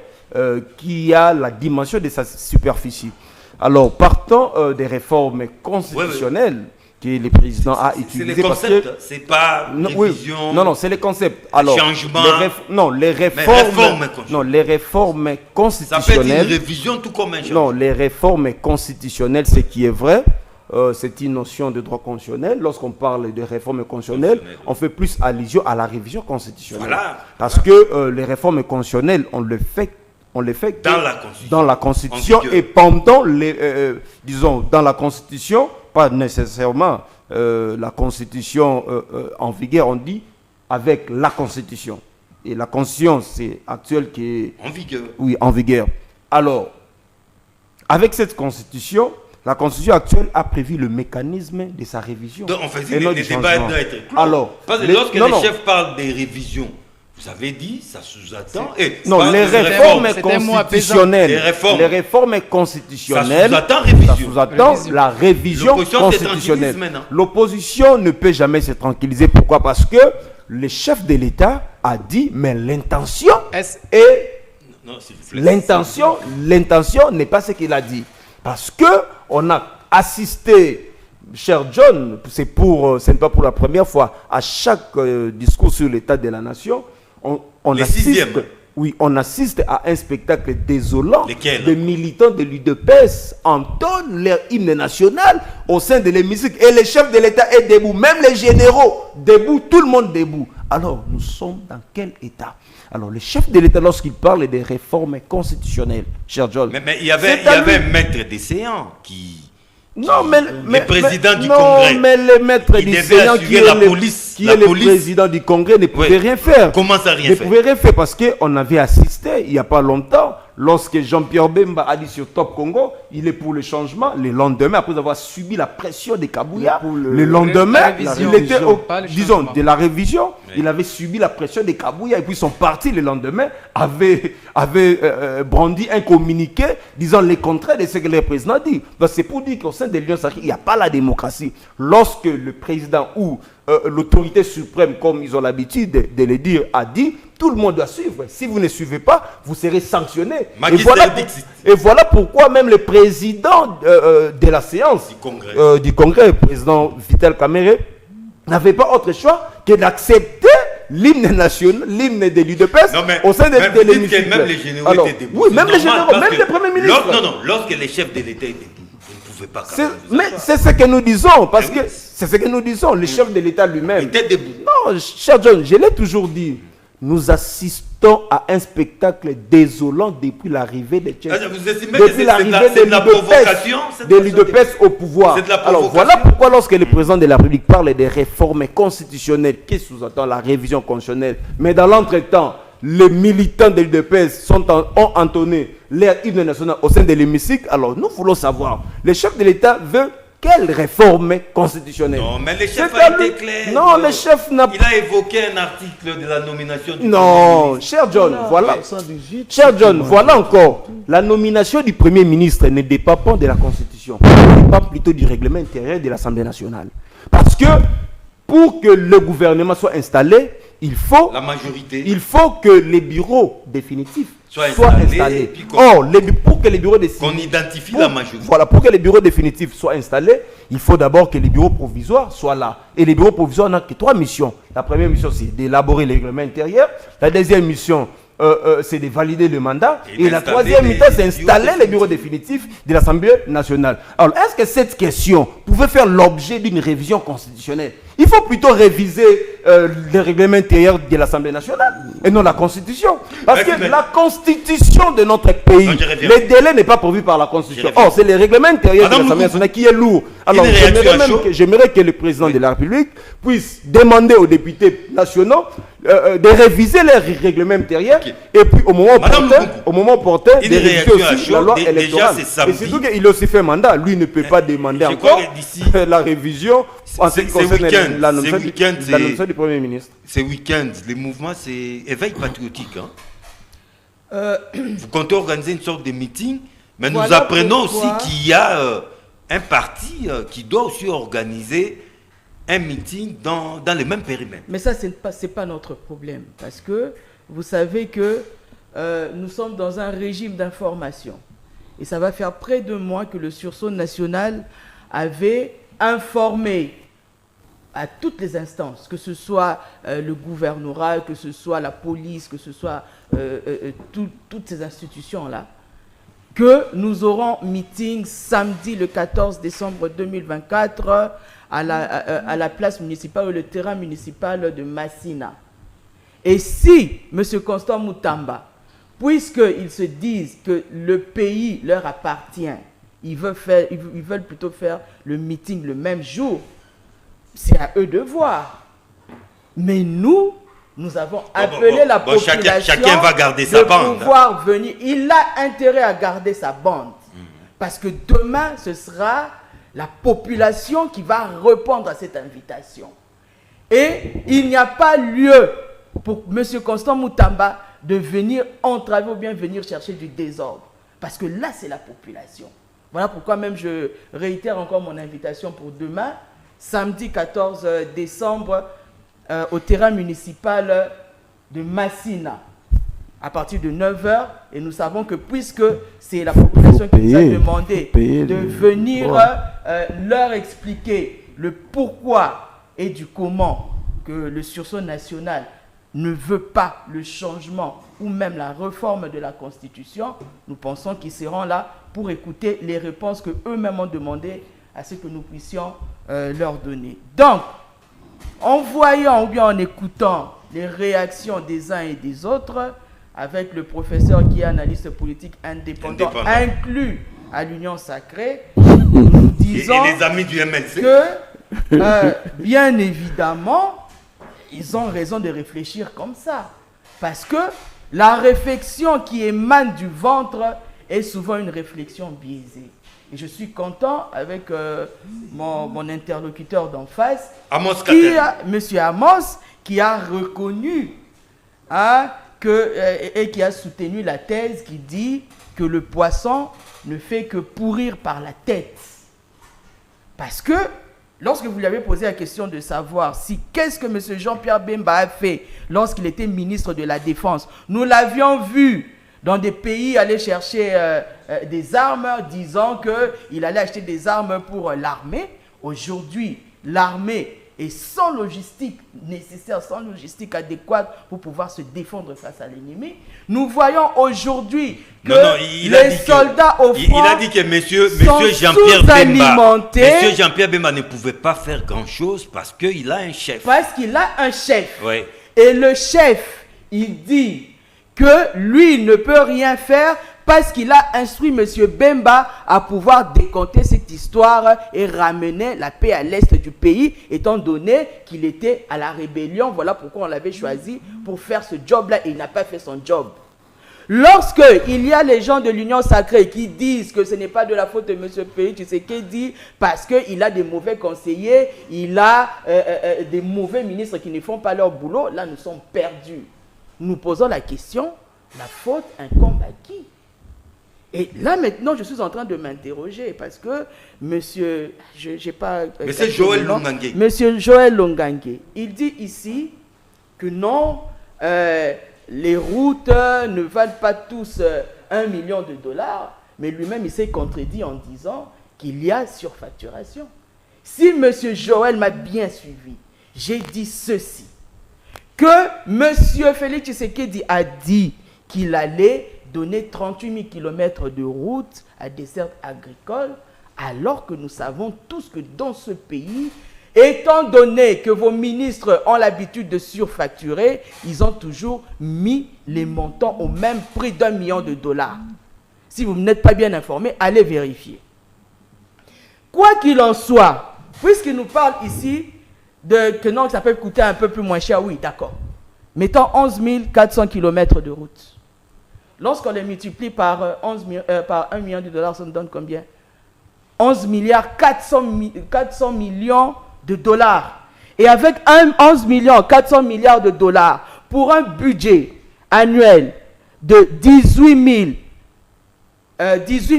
qui a la dimension de sa superficie. Alors partant des réformes constitutionnelles que le président a utilisées. C'est les concepts, c'est pas révision. Non, c'est les concepts. Alors, changement. Les réformes constitutionnelles. Ça peut être une révision tout comme un changement. Non, les réformes constitutionnelles, ce qui est vrai, c'est une notion de droit constitutionnel. Lorsqu'on parle de réformes constitutionnelles, on fait plus allusion à la révision constitutionnelle. Voilà. Parce que les réformes constitutionnelles, on le fait dans la Constitution et pendant disons, dans la Constitution, pas nécessairement la Constitution en vigueur, on dit avec la Constitution. Et la Constitution, c'est actuelle qui est en vigueur. Oui, en vigueur. Alors, avec cette Constitution, la Constitution actuelle a prévu le mécanisme de sa révision. Donc, on faisait les débats doivent être clos. Alors, parce que lorsque les chefs parlent des révisions, vous avez dit, ça sous-attend. Les réformes constitutionnelles. Les réformes constitutionnelles. Ça sous-attend la révision constitutionnelle. L'opposition ne peut jamais se tranquilliser. Pourquoi? Parce que le chef de l'État a dit, mais l'intention l'intention n'est pas ce qu'il a dit. Parce que on a assisté, cher John, ce n'est pas pour la première fois, à chaque discours sur l'état de la nation, on assiste à un spectacle désolant. Des militants de l'UDPS entonnent leur hymne national au sein de l'hémicycle et le chef de l'État est debout, même les généraux debout, tout le monde debout. Alors, nous sommes dans quel état? Alors, le chef de l'État, lorsqu'il parle des réformes constitutionnelles, cher John... Mais il y avait un maître des séants qui... le président du Congrès. Non, mais le maître du Sénat qui est le président du Congrès ne pouvait rien faire. Comment ça rien faire? Ne pouvait rien faire parce qu'on avait assisté il n'y a pas longtemps, lorsque Jean-Pierre Bemba a dit sur Top Congo, il est pour le changement. Le lendemain, après avoir subi la pression des Kabouya, le lendemain, il était, disons, de la révision, il avait subi la pression des Kabouya et puis son parti, le lendemain, avait brandi un communiqué disant les contraires de ce que le président dit. Donc c'est pour dire qu'au sein de l'Union sacrée, il n'y a pas la démocratie. Lorsque le président ou l'autorité suprême, comme ils ont l'habitude de le dire, a dit, tout le monde doit suivre. Si vous ne suivez pas, vous serez sanctionné. Et voilà pourquoi même le président de la séance du Congrès, le président Vital Kamerhe, n'avait pas autre choix que d'accepter l'hymne national, l'hymne de l'UDPS au sein de l'hémicycle. Même les généraux étaient debout. Oui, même les généraux, même le Premier ministre. Lorsque les chefs de l'État étaient debout, vous ne pouvez pas... Mais c'est ce que nous disons, parce que c'est ce que nous disons, le chef de l'État lui-même. Il était debout. Non, cher John, je l'ai toujours dit. Nous assistons à un spectacle désolant depuis l'arrivée de Tchèques. Vous estimez que c'est de la provocation de l'UDPS au pouvoir. Alors voilà pourquoi lorsque le président de la République parle des réformes constitutionnelles, qui sous-entend la révision constitutionnelle, mais dans l'entretemps, les militants de l'UDPS ont entonné leur hymne national au sein de l'hémicycle, alors nous voulons savoir, le chef de l'État veut quelle réforme constitutionnelle? Non, mais le chef a été clair. Non, le chef n'a pas... Il a évoqué un article de la nomination du Non, cher John, voilà. Cher John, voilà encore. La nomination du Premier ministre ne dépend pas de la Constitution. Elle dépend plutôt du règlement intérieur de l'Assemblée nationale. Parce que pour que le gouvernement soit installé, il faut... La majorité. Il faut que les bureaux définitifs soient installés. Or, pour que les bureaux définitifs... Qu'on identifie la majorité. Voilà, pour que les bureaux définitifs soient installés, il faut d'abord que les bureaux provisoires soient là. Et les bureaux provisoires n'ont que 3 missions. La première mission, c'est d'élaborer le règlement intérieur. La deuxième mission, c'est de valider le mandat. Et la troisième mission, c'est d'installer les bureaux définitifs de l'Assemblée nationale. Alors, est-ce que cette question pouvait faire l'objet d'une révision constitutionnelle? Il faut plutôt réviser le règlement intérieur de l'Assemblée nationale et non la Constitution. Parce que la Constitution de notre pays, le délai n'est pas prévu par la Constitution. Or, c'est le règlement intérieur de l'Assemblée nationale qui est lourd. Alors, j'aimerais que le président de la République puisse demander aux députés nationaux de réviser leur règlement intérieur et puis au moment opportun, de réviser aussi la loi électorale. Et surtout qu'il a aussi fait mandat. Lui ne peut pas demander encore la révision en ce qui concerne l'annonceur du Premier ministre. Ce week-end, les mouvements, c'est éveil patriotique. Vous comptez organiser une sorte de meeting, mais nous apprenons aussi qu'il y a un parti qui doit aussi organiser un meeting dans le même périmètre. Mais ça, ce n'est pas notre problème. Parce que vous savez que nous sommes dans un régime d'information. Et ça va faire près de mois que le sursaut national avait informé à toutes les instances, que ce soit le gouvernorat, que ce soit la police, que ce soit toutes ces institutions-là, que nous aurons meeting samedi le 14 décembre 2024 à la place municipale ou le terrain municipal de Massina. Et si M. Constant Moutamba, puisqu'ils se disent que le pays leur appartient, ils veulent plutôt faire le meeting le même jour, c'est à eux de voir. Mais nous avons appelé la population chacun va garder sa bande. Pouvoir venir. Il a intérêt à garder sa bande. Parce que demain, ce sera la population qui va répondre à cette invitation. Et il n'y a pas lieu pour M. Constant Moutamba de venir entraver ou bien venir chercher du désordre. Parce que là, c'est la population. Voilà pourquoi même je réitère encore mon invitation pour demain, samedi 14 décembre, au terrain municipal de Massina, à partir de 9h. Et nous savons que puisque c'est la population qui nous a demandé de venir leur expliquer le pourquoi et du comment que le sursaut national ne veut pas le changement ou même la réforme de la Constitution, nous pensons qu'ils seront là pour écouter les réponses qu'eux-mêmes ont demandé à ce que nous puissions leur donner. Donc, en voyant ou bien en écoutant les réactions des uns et des autres, avec le professeur qui est analyste politique indépendant. Inclus à l'Union Sacrée, nous disons et les amis du MLC que, bien évidemment, ils ont raison de réfléchir comme ça. Parce que la réflexion qui émane du ventre est souvent une réflexion biaisée. Et je suis content avec mon interlocuteur d'en face, M. Amos, qui a reconnu et qui a soutenu la thèse qui dit que le poisson ne fait que pourrir par la tête. Parce que lorsque vous lui avez posé la question de savoir qu'est-ce que M. Jean-Pierre Bemba a fait lorsqu'il était ministre de la Défense, nous l'avions vu dans des pays aller chercher des armes, disant qu'il allait acheter des armes pour l'armée. Aujourd'hui, l'armée est sans logistique nécessaire, sans logistique adéquate pour pouvoir se défendre face à l'ennemi. Nous voyons aujourd'hui que les soldats au front il a dit que monsieur Jean-Pierre Bemba ne pouvait pas faire grand-chose parce qu'il a un chef. Parce qu'il a un chef. Oui. Et le chef, il dit que lui, il ne peut rien faire parce qu'il a instruit M. Bemba à pouvoir décompter cette histoire et ramener la paix à l'est du pays, étant donné qu'il était à la rébellion. Voilà pourquoi on l'avait choisi pour faire ce job-là et il n'a pas fait son job. Lorsque il y a les gens de l'Union Sacrée qui disent que ce n'est pas de la faute de M. Pays, tu sais qu'il dit parce qu'il a des mauvais conseillers, il a des mauvais ministres qui ne font pas leur boulot, là nous sommes perdus. Nous posons la question, la faute incombe à qui? Et là maintenant, je suis en train de m'interroger parce que Monsieur Joël Longangue. Monsieur Joël Longangue, il dit ici que non, les routes ne valent pas tous $1 million, mais lui-même il s'est contredit en disant qu'il y a surfacturation. Si Monsieur Joël m'a bien suivi, j'ai dit ceci, que Monsieur Félix Tshisekedi a dit qu'il allait donner 38 000 km de route à dessert agricole, alors que nous savons tous que dans ce pays, étant donné que vos ministres ont l'habitude de surfacturer, ils ont toujours mis les montants au même prix $1 million. Si vous n'êtes pas bien informé, allez vérifier. Quoi qu'il en soit, puisqu'il nous parle ici que non, ça peut coûter un peu plus moins cher, oui, d'accord. Mettons 11 400 km de route. Lorsqu'on les multiplie par $1 million, ça nous donne combien? 11 400 millions de dollars. Et avec 11 400 milliards de dollars, pour un budget annuel de 18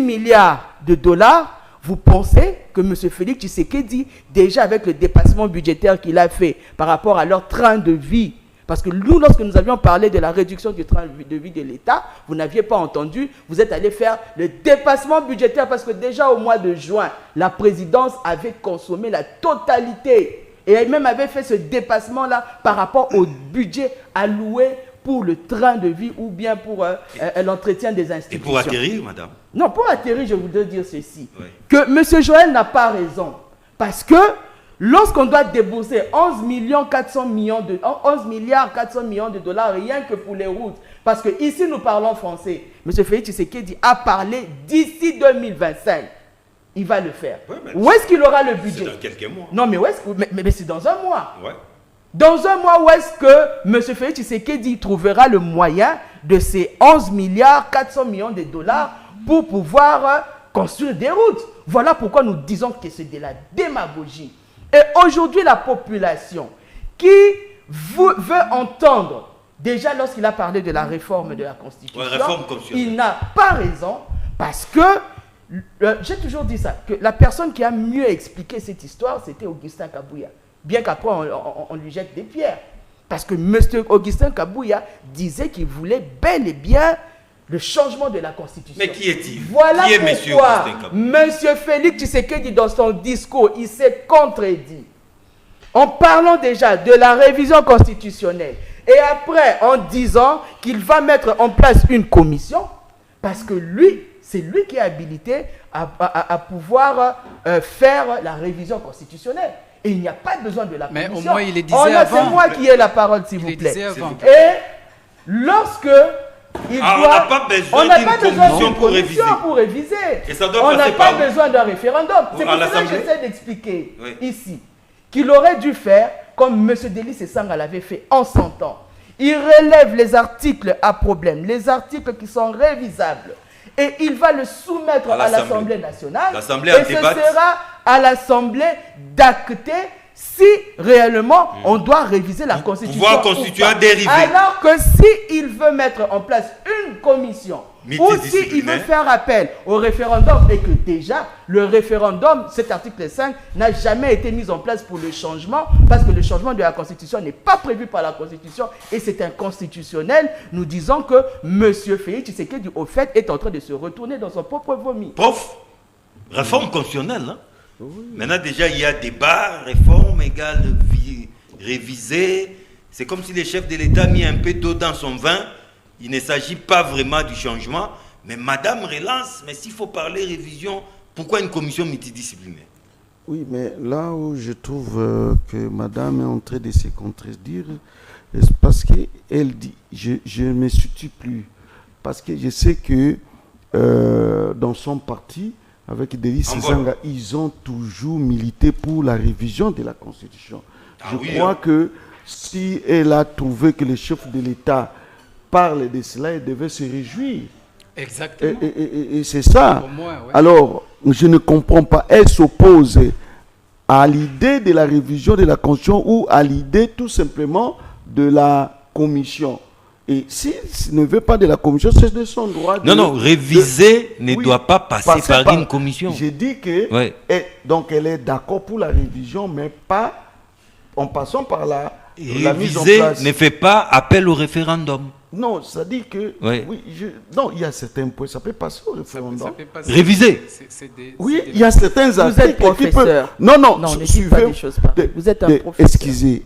milliards de dollars, vous pensez que M. Félix Tshisekedi, déjà avec le dépassement budgétaire qu'il a fait par rapport à leur train de vie, parce que nous, lorsque nous avions parlé de la réduction du train de vie de l'État, vous n'aviez pas entendu, vous êtes allé faire le dépassement budgétaire parce que déjà au mois de juin, la présidence avait consommé la totalité et elle même avait fait ce dépassement-là par rapport au budget alloué pour le train de vie ou bien pour l'entretien des institutions. Et pour atterrir, madame? Non, pour atterrir, je voudrais dire ceci, que M. Joël n'a pas raison, parce que lorsqu'on doit débourser 11 milliards 400 millions de dollars rien que pour les routes, parce que ici nous parlons français, M. Félix Tshisekedi a parlé d'ici 2025. Il va le faire. Ouais, où est-ce qu'il aura le budget? C'est dans quelques mois. Non, mais, mais c'est dans un mois. Ouais. Dans un mois, où est-ce que M. Félix Tshisekedi trouvera le moyen de ces 11 milliards 400 millions de dollars pour pouvoir construire des routes? Voilà pourquoi nous disons que c'est de la démagogie. Et aujourd'hui, la population qui veut entendre, déjà lorsqu'il a parlé de la réforme de la Constitution, il n'a pas raison parce que, j'ai toujours dit ça, que la personne qui a mieux expliqué cette histoire, c'était Augustin Kabouya. Bien qu'après, on lui jette des pierres. Parce que M. Augustin Kabouya disait qu'il voulait bel et bien le changement de la Constitution. Mais qui est-il? Voilà pourquoi M. Félix Tshisekedi, dans son discours, il s'est contredit. En parlant déjà de la révision constitutionnelle, et après en disant qu'il va mettre en place une commission, parce que lui, c'est lui qui est habilité à pouvoir faire la révision constitutionnelle. Et il n'y a pas besoin de la commission. Mais au moins, il le disait avant. C'est moi qui ai la parole, s'il vous plaît. Et lorsque on n'a pas besoin d'une commission pour réviser. Et ça doit on n'a pas besoin d'un référendum. C'est pour ça que j'essaie d'expliquer ici qu'il aurait dû faire comme M. Delis Esanga l'avait fait en 100 ans. Il relève les articles à problème, les articles qui sont révisables. Et il va le soumettre à l'Assemblée nationale. Et ce sera à l'Assemblée d'acter si réellement on doit réviser la Constitution. Pouvoir constituer dérivé. Alors que s'il veut mettre en place une commission, ou s'il veut faire appel au référendum, et que déjà le référendum, cet article 5, n'a jamais été mis en place pour le changement, parce que le changement de la Constitution n'est pas prévu par la Constitution et c'est inconstitutionnel, nous disons que M. Félix Tshisekedi, au fait, est en train de se retourner dans son propre vomi. Prof, réforme constitutionnelle, hein? Oui. Maintenant déjà il y a débat, réforme égale révisée. C'est comme si le chef de l'État a mis un peu d'eau dans son vin. Il ne s'agit pas vraiment du changement. Mais madame relance, mais s'il faut parler révision, pourquoi une commission multidisciplinaire? Oui, mais là où je trouve que madame est en train de se contredire, parce qu'elle dit, je ne me situe plus. Parce que je sais que dans son parti, avec Delis Esanga, ils ont toujours milité pour la révision de la Constitution. Je crois que si elle a trouvé que le chef de l'État parle de cela, elle devait se réjouir. Exactement. Et c'est ça. Pour moi, ouais. Alors, je ne comprends pas. Elle s'oppose à l'idée de la révision de la Constitution ou à l'idée tout simplement de la commission. Et s'il ne veut pas de la commission, c'est de son droit. Non, réviser ne doit pas passer par une commission. J'ai dit que donc elle est d'accord pour la révision, mais pas en passant par la mise en place. Ne fait pas appel au référendum. Non, ça dit que non, il y a certains points, ça peut passer au référendum. Réviser. Il y a certains articles. Vous êtes professeur. Non, ne dites pas des choses pareilles. Vous êtes un professeur.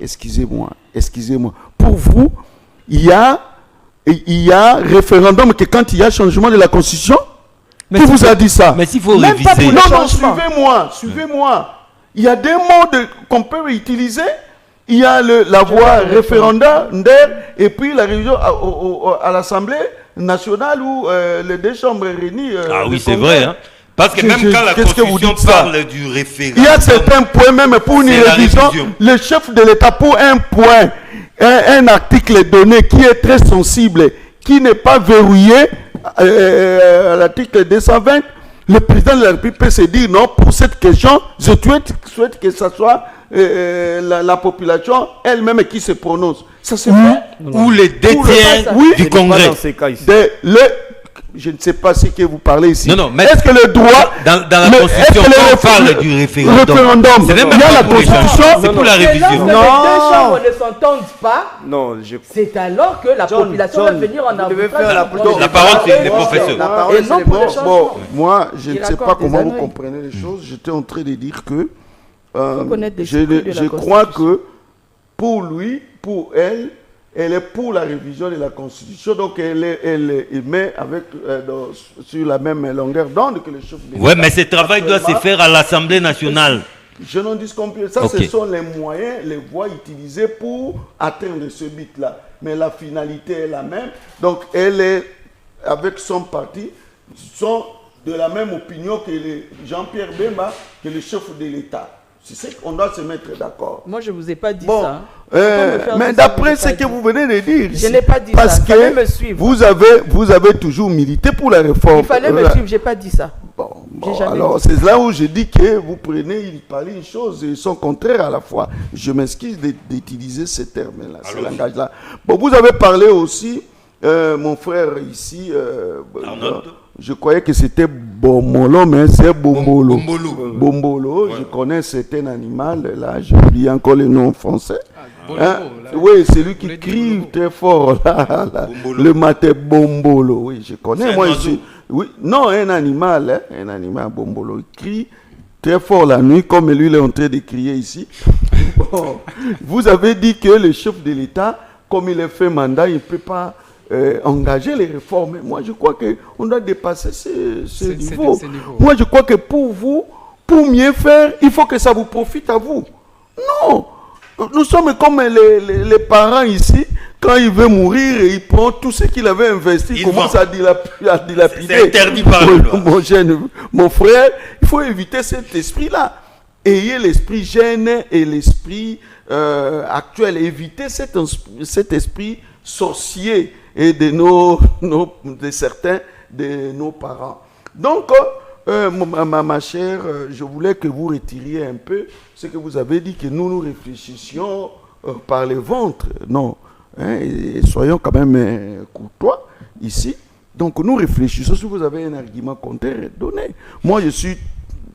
Excusez-moi. Pour vous, il y a référendum que quand il y a changement de la Constitution. Qui vous a dit ça? Mais s'il faut réviser. Non, suivez-moi. Il y a des mots qu'on peut utiliser. Il y a la voie référendaire et puis la révision à l'Assemblée nationale où les deux chambres réunies. Oui, c'est vrai. Hein? Parce que même quand la Constitution parle du référendum, il y a certains points, même pour une révision, le chef de l'État, pour un point, un article donné qui est très sensible, qui n'est pas verrouillé, l'article 220, le président de la République peut se dire non, pour cette question, je souhaite que ce soit la population elle-même qui se prononce. Ça se fait. Ou les détiens du Congrès. je ne sais pas ce que vous parlez ici. Non, mais est-ce que le droit... Dans la Constitution, on parle du référendum. C'est même pas la Constitution, c'est pour la révision. Les deux chambres ne s'entendent pas. Non, c'est alors que la population va venir en arbitrage. La parole, c'est des professeurs. Et non pour les changements. Moi, je ne sais pas comment vous comprenez les choses. J'étais en train de dire que je crois que pour lui, pour elle, elle est pour la révision de la Constitution, donc elle met sur la même longueur d'onde que le chef de l'État. Oui, mais ce travail doit se faire à l'Assemblée nationale. Je n'en disconne plus. Ça, ce sont les moyens, les voies utilisées pour atteindre ce but-là. Mais la finalité est la même. Donc, elle est, avec son parti, sont de la même opinion que Jean-Pierre Bemba, que le chef de l'État. C'est ce qu'on doit se mettre d'accord. Moi, je ne vous ai pas dit ça. Mais d'après ce que vous venez de dire, je n'ai pas dit parce ça. Parce que me suivre. Vous avez toujours milité pour la réforme. Il fallait me suivre, je n'ai pas dit ça. Bon, alors c'est là où je dis que vous prenez, il parlait une chose et son contraire à la fois. Je m'excuse d'utiliser ces termes-là, ce langage-là. Bon, vous avez parlé aussi, mon frère ici, je croyais que c'était Bomolo, mais c'est Bombolo. Bombolo, je connais certain animal, là, j'ai oublié encore le nom français. Oui, c'est lui qui crie très fort, là, le matin Bombolo, oui, je connais. Moi, oui, non, un animal Bombolo, il crie très fort la nuit, comme lui il est en train de crier ici. Bon, vous avez dit que le chef de l'État, comme il est fait mandat, il ne peut pas engager les réformes. Moi, je crois qu'on doit dépasser ce niveau. Moi, je crois que pour vous, pour mieux faire, il faut que ça vous profite à vous. Non, nous sommes comme les parents ici. Quand il veut mourir, il prend tout ce qu'il avait investi, il commence à dilapider. C'est interdit par la loi. Mon frère, il faut éviter cet esprit-là. Ayez l'esprit gêne et l'esprit actuel. Évitez cet esprit sorcier et de certains de nos parents. Donc, ma chère, je voulais que vous retiriez un peu ce que vous avez dit, que nous réfléchissions par le ventre. Non. Et soyons quand même courtois ici. Donc nous réfléchissons. Si vous avez un argument contraire, donnez. Moi, je suis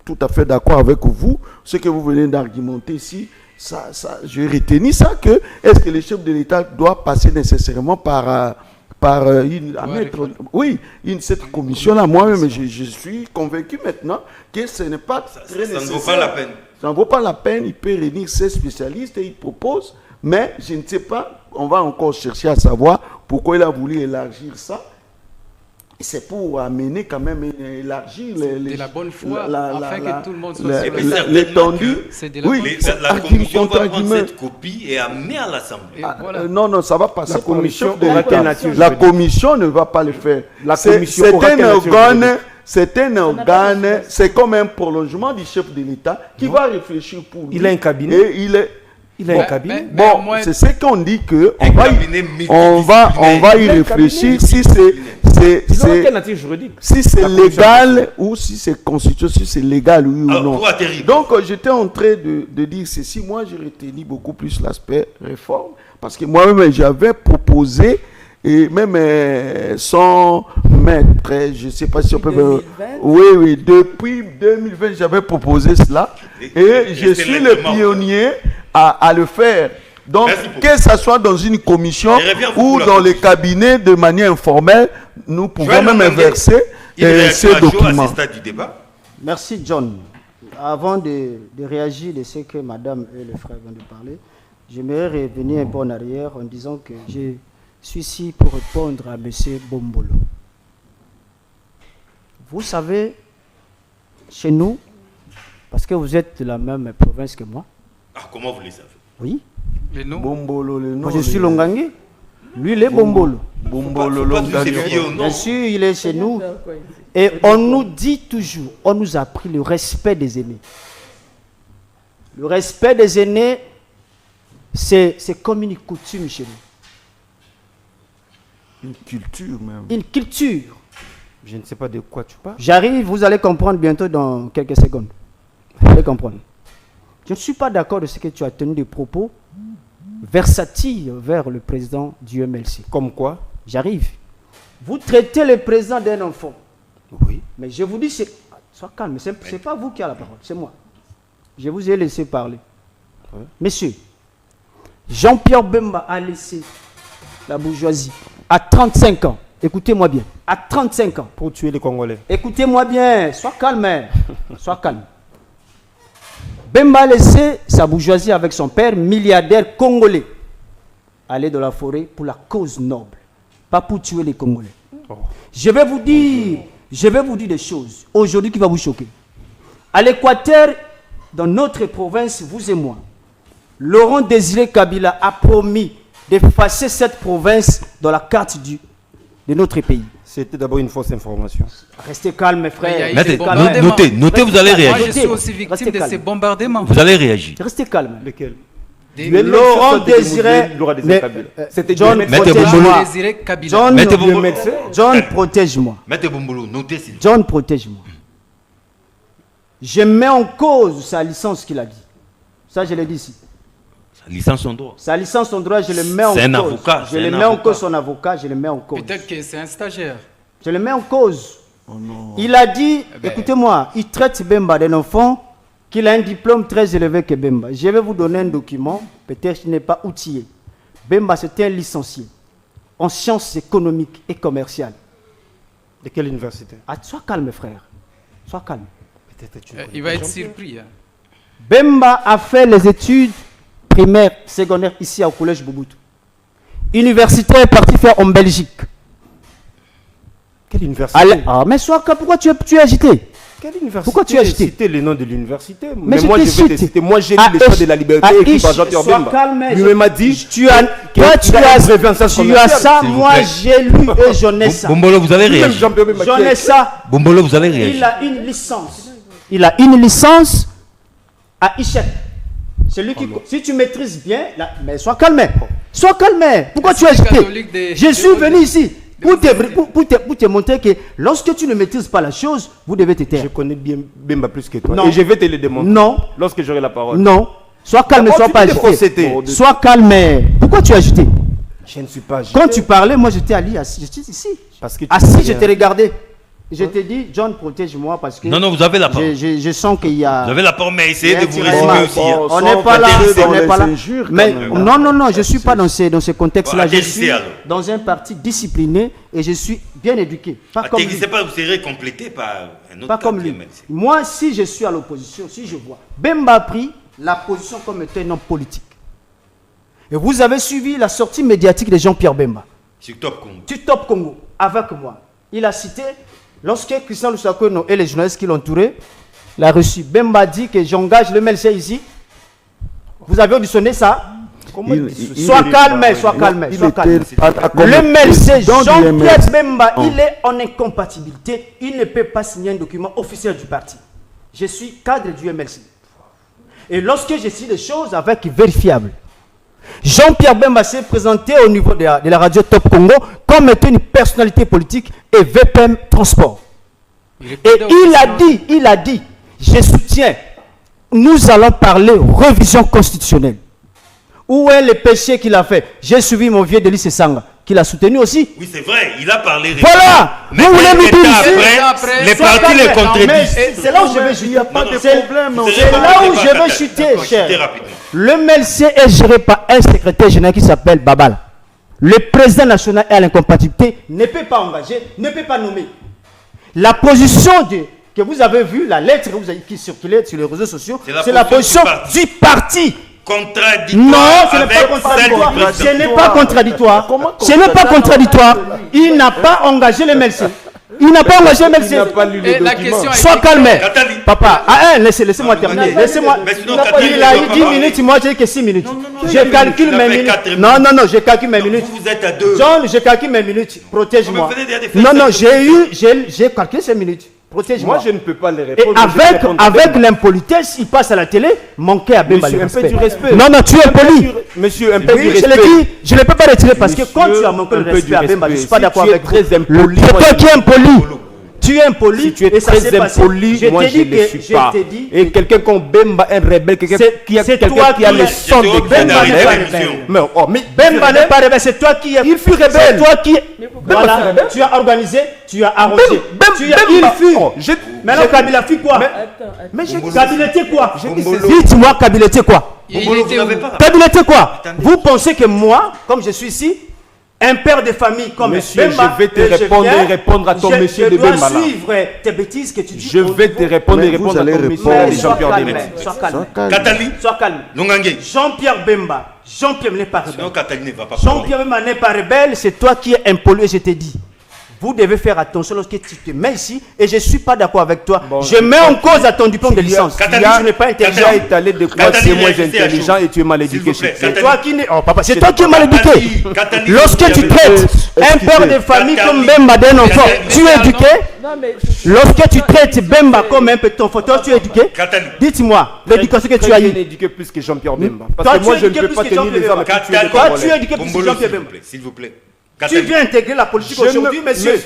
tout à fait d'accord avec vous. Ce que vous venez d'argumenter ici, je retenu ça que est-ce que le chef de l'État doit passer nécessairement par cette commission-là. Moi-même, je suis convaincu maintenant que ce n'est pas très nécessaire. Ça ne vaut pas la peine. Ça ne vaut pas la peine. Il peut réunir ses spécialistes et il propose. Mais je ne sais pas, on va encore chercher à savoir pourquoi il a voulu élargir ça. C'est pour amener quand même, élargir de la bonne foi, afin que tout le monde soit sur l'étendue. La commission va prendre cette copie et amener à l'Assemblée. Non, ça va passer. La commission ne va pas le faire. C'est un organe, c'est comme un prolongement du chef de l'État qui va réfléchir pour lui. Il a un cabinet. Il a un cabinet. C'est ce qu'on dit que on va y réfléchir si c'est légal ou si c'est constitutionnel, si c'est légal oui ou non. Donc j'étais en train de dire ceci. Moi, j'ai retenu beaucoup plus l'aspect réforme parce que moi-même j'avais proposé et même sans mettre, je ne sais pas si on peut... Oui, depuis 2020, j'avais proposé cela et je suis le pionnier à le faire. Donc, que ce soit dans une commission ou dans les cabinets de manière informelle, nous pouvons même inverser ces documents. Merci, John. Avant de réagir de ce que madame et le frère viennent de parler, j'aimerais revenir un peu en arrière en disant que je suis ici pour répondre à M. Bombolo. Vous savez, chez nous, parce que vous êtes de la même province que moi. Ah, comment vous les savez? Oui. Les noms? Bombolo, les noms. Moi, je suis Longangue. Lui, il est Bombolo. Bombolo, Longangue. Bien sûr, il est chez nous. Et on nous dit toujours, on nous a appris le respect des aînés. Le respect des aînés, c'est comme une coutume chez nous. Une culture même. Une culture. Je ne sais pas de quoi tu parles. J'arrive, vous allez comprendre bientôt dans quelques secondes. Vous allez comprendre. Je ne suis pas d'accord de ce que tu as tenu des propos versatiles vers le président du MLC. Comme quoi? J'arrive. Vous traitez le président d'un enfant. Oui. Mais je vous dis, sois calme, ce n'est pas vous qui avez la parole, c'est moi. Je vous ai laissé parler. Ouais. Messieurs, Jean-Pierre Bemba a laissé la bourgeoisie à 35 ans. Écoutez-moi bien. À 35 ans. Pour tuer les Congolais. Écoutez-moi bien. Sois calme. Sois calme. Bemba a laissé sa bourgeoisie avec son père, milliardaire congolais, aller dans la forêt pour la cause noble. Pas pour tuer les Congolais. Oh. Je vais vous dire des choses aujourd'hui qui vont vous choquer. À l'Équateur, dans notre province, vous et moi, Laurent Désiré Kabila a promis d'effacer cette province dans la carte de notre pays. C'était d'abord une fausse information. Restez calme, mes frères. Notez, vous allez réagir. Moi, je suis aussi victime de ces bombardements. Vous allez réagir. Restez calme. Lesquels? Laurent Désiré C'était John, protège-moi. John, protège-moi. Mettez Bombolo, notez s'il vous plaît. John, protège-moi. Je mets en cause sa licence qu'il a dit. Ça, je l'ai dit ici. Sa licence en droit. Sa licence en droit, je le mets en cause. C'est un avocat. Je le mets en cause, son avocat, je le mets en cause. Peut-être que c'est un stagiaire. Je le mets en cause. Oh non. Il a dit, écoutez-moi, il traite Bemba d'un enfant qu'il a un diplôme très élevé que Bemba. Je vais vous donner un document, peut-être qu'il n'est pas outillé. Bemba, c'était un licencié en sciences économiques et commerciales. De quelle université? Sois calme, frère. Sois calme. Il va être surpris. Hein. Bemba a fait les études primaires, secondaires ici au collège Bouboutou. Université est parti faire en Belgique. Quelle université? Mais sois calme, pourquoi tu es agité? Quelle université? Pourquoi tu es agité? Citer le nom de l'université. Mais moi, je vais te citer. Moi, j'ai lu l'État de la liberté écrit par Jean-Pierre Bemba. Lui m'a dit, tu as ça, moi j'ai lu et j'en ai ça. Bombolo, vous allez réagir. J'en ai ça. Bombolo, vous allez réagir. Il a une licence. Il a une licence à Ichek. Celui qui, si tu maîtrises bien, mais sois calme. Sois calme. Pourquoi tu es agité? Je suis venu ici pour te montrer que lorsque tu ne maîtrises pas la chose, vous devez te taire. Je connais bien Bemba plus que toi. Non. Et je vais te le démontrer. Non. Lorsque j'aurai la parole. Non. Sois calme, sois pas agité. Sois calme. Pourquoi tu es agité? Je ne suis pas agité. Quand tu parlais, moi j'étais assis. J'étais ici. Parce que assis, je te regardais. Je t'ai dit, John, protège-moi parce que... Non, vous avez la parole. Je sens qu'il y a... Vous avez la parole, mais essayez de vous résumer aussi. On n'est pas là, on n'est pas là. Mais non, je ne suis pas dans ce contexte-là. Je suis dans un parti discipliné et je suis bien éduqué. Pas comme lui. Vous serez complété par un autre. Pas comme lui. Moi, si je suis à l'opposition, si je vois... Bemba a pris la position comme étant un homme politique. Et vous avez suivi la sortie médiatique de Jean-Pierre Bemba. Sur Top Congo. Sur Top Congo, avec moi. Il a cité... Lorsque Christian Lusako et les journalistes qui l'entouraient l'a reçu, Bemba dit que j'engage le MLC ici. Vous avez auditionné ça? Sois calme, sois calme. Le MLC, Jean-Pierre Bemba, il est en incompatibilité. Il ne peut pas signer un document officiel du parti. Je suis cadre du MLC. Et lorsque je dis des choses avec vérifiable, Jean-Pierre Bemba s'est présenté au niveau de la radio Top Congo comme étant une personnalité politique et VPM Transport. Et il a dit, je soutiens, nous allons parler révision constitutionnelle. Où est le péché qu'il a fait? J'ai suivi mon vieux Delis Sanga, qu'il a soutenu aussi. Oui, c'est vrai, il a parlé. Voilà, mais vous voulez me dire les partis les contredisent. C'est là où je vais chuter. C'est là où je vais chuter, cher. Le MLC est géré par un secrétaire général qui s'appelle Babal. Le président national est à l'incompatibilité, ne peut pas engager, ne peut pas nommer. La position que vous avez vue, la lettre qui circulait sur les réseaux sociaux, c'est la position du parti. Contradictoire. Non, ce n'est pas contradictoire. Ce n'est pas contradictoire. Ce n'est pas contradictoire. Il n'a pas engagé le MLC. Il n'a pas engagé le MLC. Sois calme. Papa, laissez-moi terminer. Laissez-moi. Il a eu 10 minutes, moi j'ai que 6 minutes. Je calcule mes minutes. Non, je calcule mes minutes. Vous êtes à 2. John, je calcule mes minutes. Protège-moi. Non, j'ai calculé ces minutes. Protège-moi. Moi, je ne peux pas les répondre. Et avec l'impolitesse, il passe à la télé, manquer à Bemba. Monsieur, un peu du respect. Non, tu es poli. Monsieur, un peu du respect. Je l'ai dit, je ne peux pas retirer parce que quand tu as manqué le respect à Bemba, je ne suis pas d'accord avec vous. Le toi qui est impoli. Tu es impoli. Si tu es très impoli, moi je ne le suis pas. Et quelqu'un comme Bemba, un rebelle, quelqu'un qui a le sang de Bemba n'est pas rebelle. Mais Bemba n'est pas rebelle, c'est toi qui es. Il fut rebelle. C'est toi qui. Voilà, tu as organisé, tu as arrosé. Il fut. Maintenant, Kabila fit quoi? Mais Kabila était quoi? Dites-moi, Kabila était quoi? Kabila était quoi? Vous pensez que moi, comme je suis ici, un père de famille comme monsieur, Bemba, je vais te répondre et répondre à ton monsieur de Bemba. Je dois suivre tes bêtises que tu dis. Je vais te répondre et répondre à ton monsieur de Jean-Pierre Bemba. Sois calme. Katali. Sois calme. Longangé. Jean-Pierre Bemba. Jean-Pierre n'est pas rebelle. Sinon Katali ne va pas Jean-Pierre Bemba n'est pas rebelle, c'est toi qui es impoli, je t'ai dit. Vous devez faire attention lorsque tu te mets ici et je ne suis pas d'accord avec toi. Bon, je mets en cause à ton diplôme de licence. Tu n'es pas intelligent. Tu as étalé de quoi tu es moins intelligent et tu es mal éduqué. C'est toi qui n'es. Oh papa, c'est toi qui es mal éduqué. Lorsque tu traites un père de famille comme Bemba d'un enfant, tu es éduqué. Lorsque tu traites Bemba comme un petit enfant, toi tu es éduqué. Dites-moi, l'éducation que tu as eue. Tu es éduqué plus que Jean-Pierre Bemba. Parce que moi je ne peux pas tenir les armes. Toi tu es éduqué plus que Jean-Pierre Bemba. S'il vous plaît. Tu viens intégrer la politique aujourd'hui, monsieur.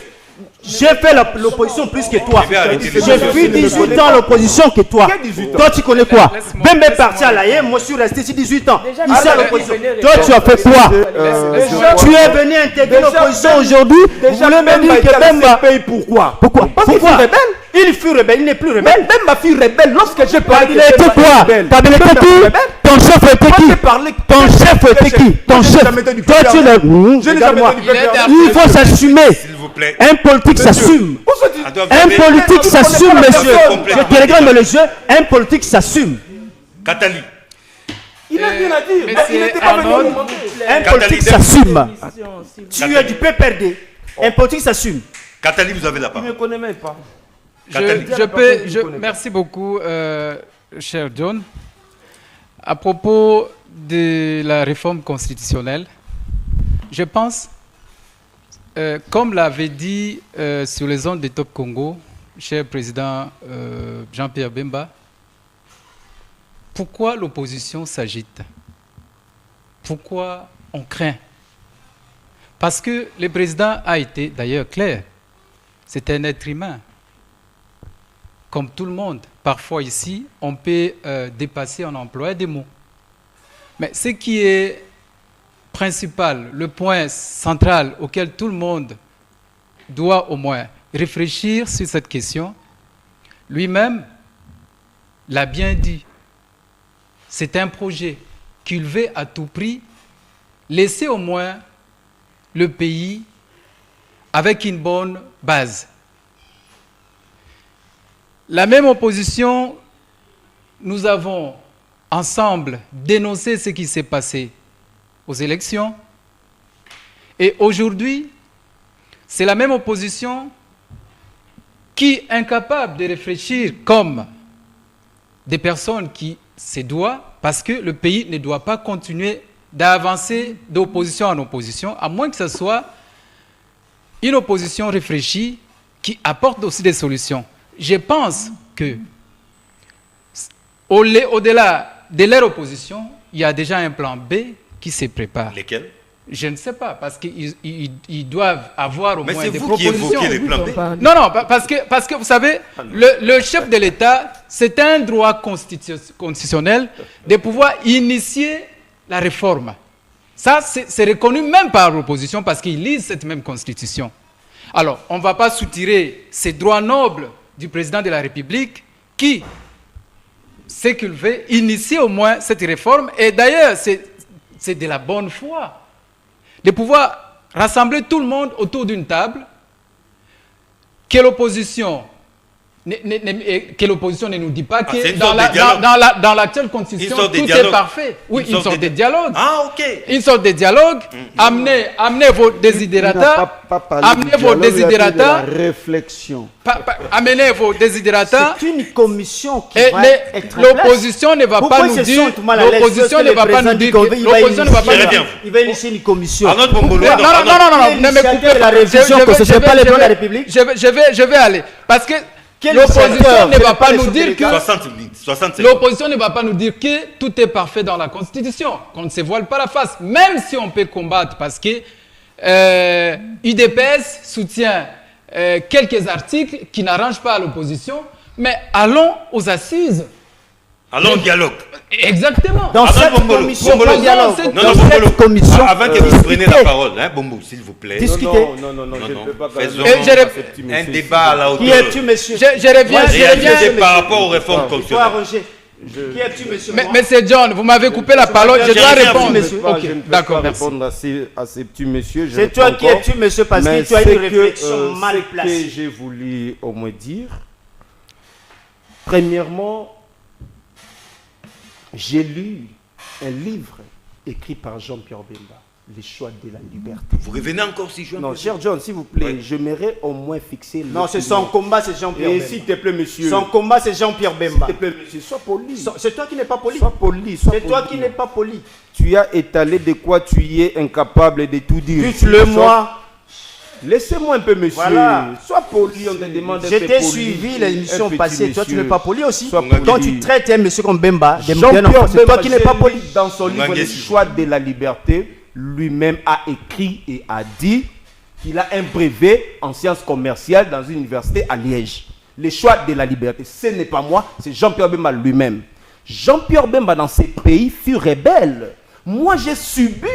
J'ai fait l'opposition plus que toi. J'ai fait 18 ans l'opposition que toi. Toi, tu connais quoi? Bemba est parti à l'AIE, moi je suis resté ici 18 ans. Ici à l'opposition. Toi, tu as fait quoi? Tu es venu intégrer l'opposition aujourd'hui. Vous voulez me dire que Bemba paye pourquoi? Pourquoi? Il fut rebelle, il n'est plus rebelle. Bemba fut rebelle lorsque j'ai parlé. Il était quoi? Kabila était qui? Ton chef était qui? Ton chef était qui? Ton chef. Toi, tu es regarde-moi. Il faut s'assumer. Un politique s'assume. Un politique s'assume, monsieur. Je te regarde dans les yeux. Un politique s'assume. Katali. Il n'a rien à dire. Il n'était pas venu. Un politique s'assume. Tu es du PPRD. Un politique s'assume. Katali, vous avez la parole. Je ne connais même pas. Merci beaucoup, cher John. À propos de la réforme constitutionnelle, je pense, comme l'avait dit sur les ondes de Top Congo, cher président Jean-Pierre Bemba, pourquoi l'opposition s'agite? Pourquoi on craint? Parce que le président a été d'ailleurs clair. C'est un être humain. Comme tout le monde, parfois ici, on peut dépasser en employant des mots. Mais ce qui est principal, le point central auquel tout le monde doit au moins réfléchir sur cette question, lui-même l'a bien dit. C'est un projet qu'il veut à tout prix laisser au moins le pays avec une bonne base. La même opposition, nous avons ensemble dénoncé ce qui s'est passé aux élections. Et aujourd'hui, c'est la même opposition qui, incapable de réfléchir comme des personnes qui se doivent, parce que le pays ne doit pas continuer d'avancer d'opposition en opposition, à moins que ce soit une opposition réfléchie qui apporte aussi des solutions. Je pense que, au-delà de leur opposition, il y a déjà un plan B qui se prépare. Lesquels? Je ne sais pas, parce qu'ils doivent avoir au moins des propositions. Mais c'est vous qui évoquez les plans B. Non, parce que vous savez, le chef de l'État, c'est un droit constitutionnel de pouvoir initier la réforme. Ça, c'est reconnu même par l'opposition parce qu'ils lisent cette même constitution. Alors, on ne va pas soutirer ces droits nobles du président de la République qui, ce qu'il veut, initier au moins cette réforme. Et d'ailleurs, c'est de la bonne foi de pouvoir rassembler tout le monde autour d'une table, que l'opposition ne nous dit pas que dans l'actuelle constitution, tout est parfait. Oui, une sorte de dialogue. Ah, ok. Une sorte de dialogue. Amenez vos désidérata. Amenez vos désidérata. Réflexion. Amenez vos désidérata. C'est une commission qui va être l'opposition ne va pas nous dire. L'opposition ne va pas nous dire. L'opposition ne va pas nous dire. Il va initier une commission. Non, ne me coupez pas. Je vais aller. Parce que l'opposition ne va pas nous dire que 60 l'opposition ne va pas nous dire que tout est parfait dans la Constitution, qu'on ne se voile pas la face, même si on peut combattre, parce que UDPS soutient quelques articles qui n'arrangent pas l'opposition, mais allons aux assises. Allons au dialogue. Exactement. Dans cette commission, avant que vous preniez la parole, Bombou, s'il vous plaît. Discutez. Non, je ne peux pas. Un débat à la hauteur. Qui es-tu, monsieur? Je reviens. Par rapport aux réformes constitutionnelles. Qui es-tu, monsieur? Monsieur John, vous m'avez coupé la parole, je dois répondre. Je ne peux pas répondre à ces petits messieurs. C'est toi qui es-tu, monsieur, parce que tu as une réflexion mal placée. Ce que j'ai voulu au moins dire, premièrement, j'ai lu un livre écrit par Jean-Pierre Bemba, Les choix de la liberté. Vous revenez encore si Jean? Non, cher John, s'il vous plaît, oui. J'aimerais au moins fixer... Non, c'est son combat, c'est Jean-Pierre Bemba. S'il te plaît, monsieur. Son combat, c'est Jean-Pierre Bemba. S'il te plaît, monsieur, sois poli. C'est toi qui n'es pas poli. Sois poli. C'est toi qui n'es pas poli. Tu as étalé de quoi tu es incapable de tout dire. Dites-le moi. Laissez-moi un peu, monsieur. Voilà. Sois poli, on te demande un peu. Je t'ai suivi l'émission passée. Toi, tu n'es pas poli aussi. Quand tu traites un monsieur comme Bemba, c'est toi qui n'es pas poli. Dans son livre, Les choix de la liberté, lui-même a écrit et a dit qu'il a un brevet en sciences commerciales dans une université à Liège. Les choix de la liberté, ce n'est pas moi, c'est Jean-Pierre Bemba lui-même. Jean-Pierre Bemba, dans ces pays, fut rebelle. Moi, j'ai subi,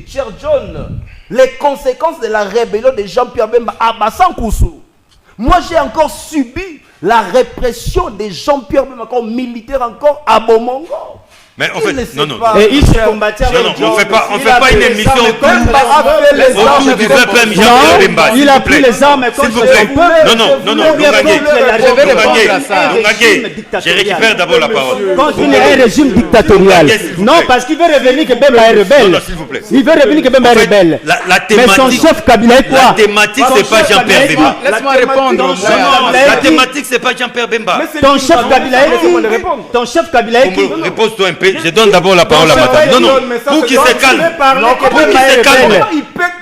cher John, les conséquences de la rébellion de Jean-Pierre Bemba à Bassankoussou. Moi, j'ai encore subi la répression de Jean-Pierre Bemba, encore militaire, encore à Bomongo. Mais en fait, non. Et il se combattait avec on fait pas une émission il a pris les armes s'il vous plaît. Non, je récupère d'abord la parole. Quand il est un régime dictatorial. Non, parce qu'il veut revenir que Bemba est rebelle. Non, s'il vous plaît. Il veut revenir que Bemba est rebelle. Mais son chef Kabila est quoi? La thématique, c'est pas Jean-Pierre Bemba. Laisse-moi répondre. La thématique, c'est pas Jean-Pierre Bemba. Ton chef Kabila est qui? Ton chef Kabila est qui? Repose-toi un peu. Je donne d'abord la parole à madame. Non, pour qu'il se calme.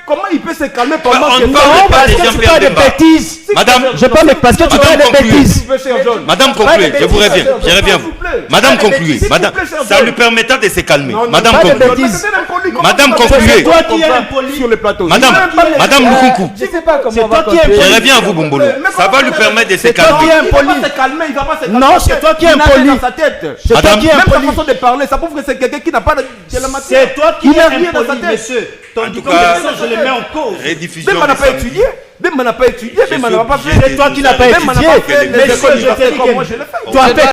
Comment il peut se calmer pendant que on parle pas de Jean-Pierre Bemba. Madame, je parle parce que tu parles de bêtises. Madame, concluez. Je vous reviens. Je reviens à vous. Madame, concluez. Madame, ça lui permettra de se calmer. Madame, concluez. Madame, concluez. C'est toi qui es impoli sur le plateau. Madame Lukunku. Je sais pas comment. C'est toi qui es impoli. Je reviens à vous, Bombolo. Ça va lui permettre de se calmer. Non, c'est toi qui es impoli. Madame, même la façon de parler, ça prouve que c'est quelqu'un qui n'a pas de la matière. C'est toi qui es impoli, monsieur. En tout cas, je le mets en cause. Rediffusion. Bemba n'a pas étudié. Bemba n'a pas étudié. Bemba n'a pas fait. C'est toi qui n'as pas étudié. Monsieur, je t'ai dit que tu as fait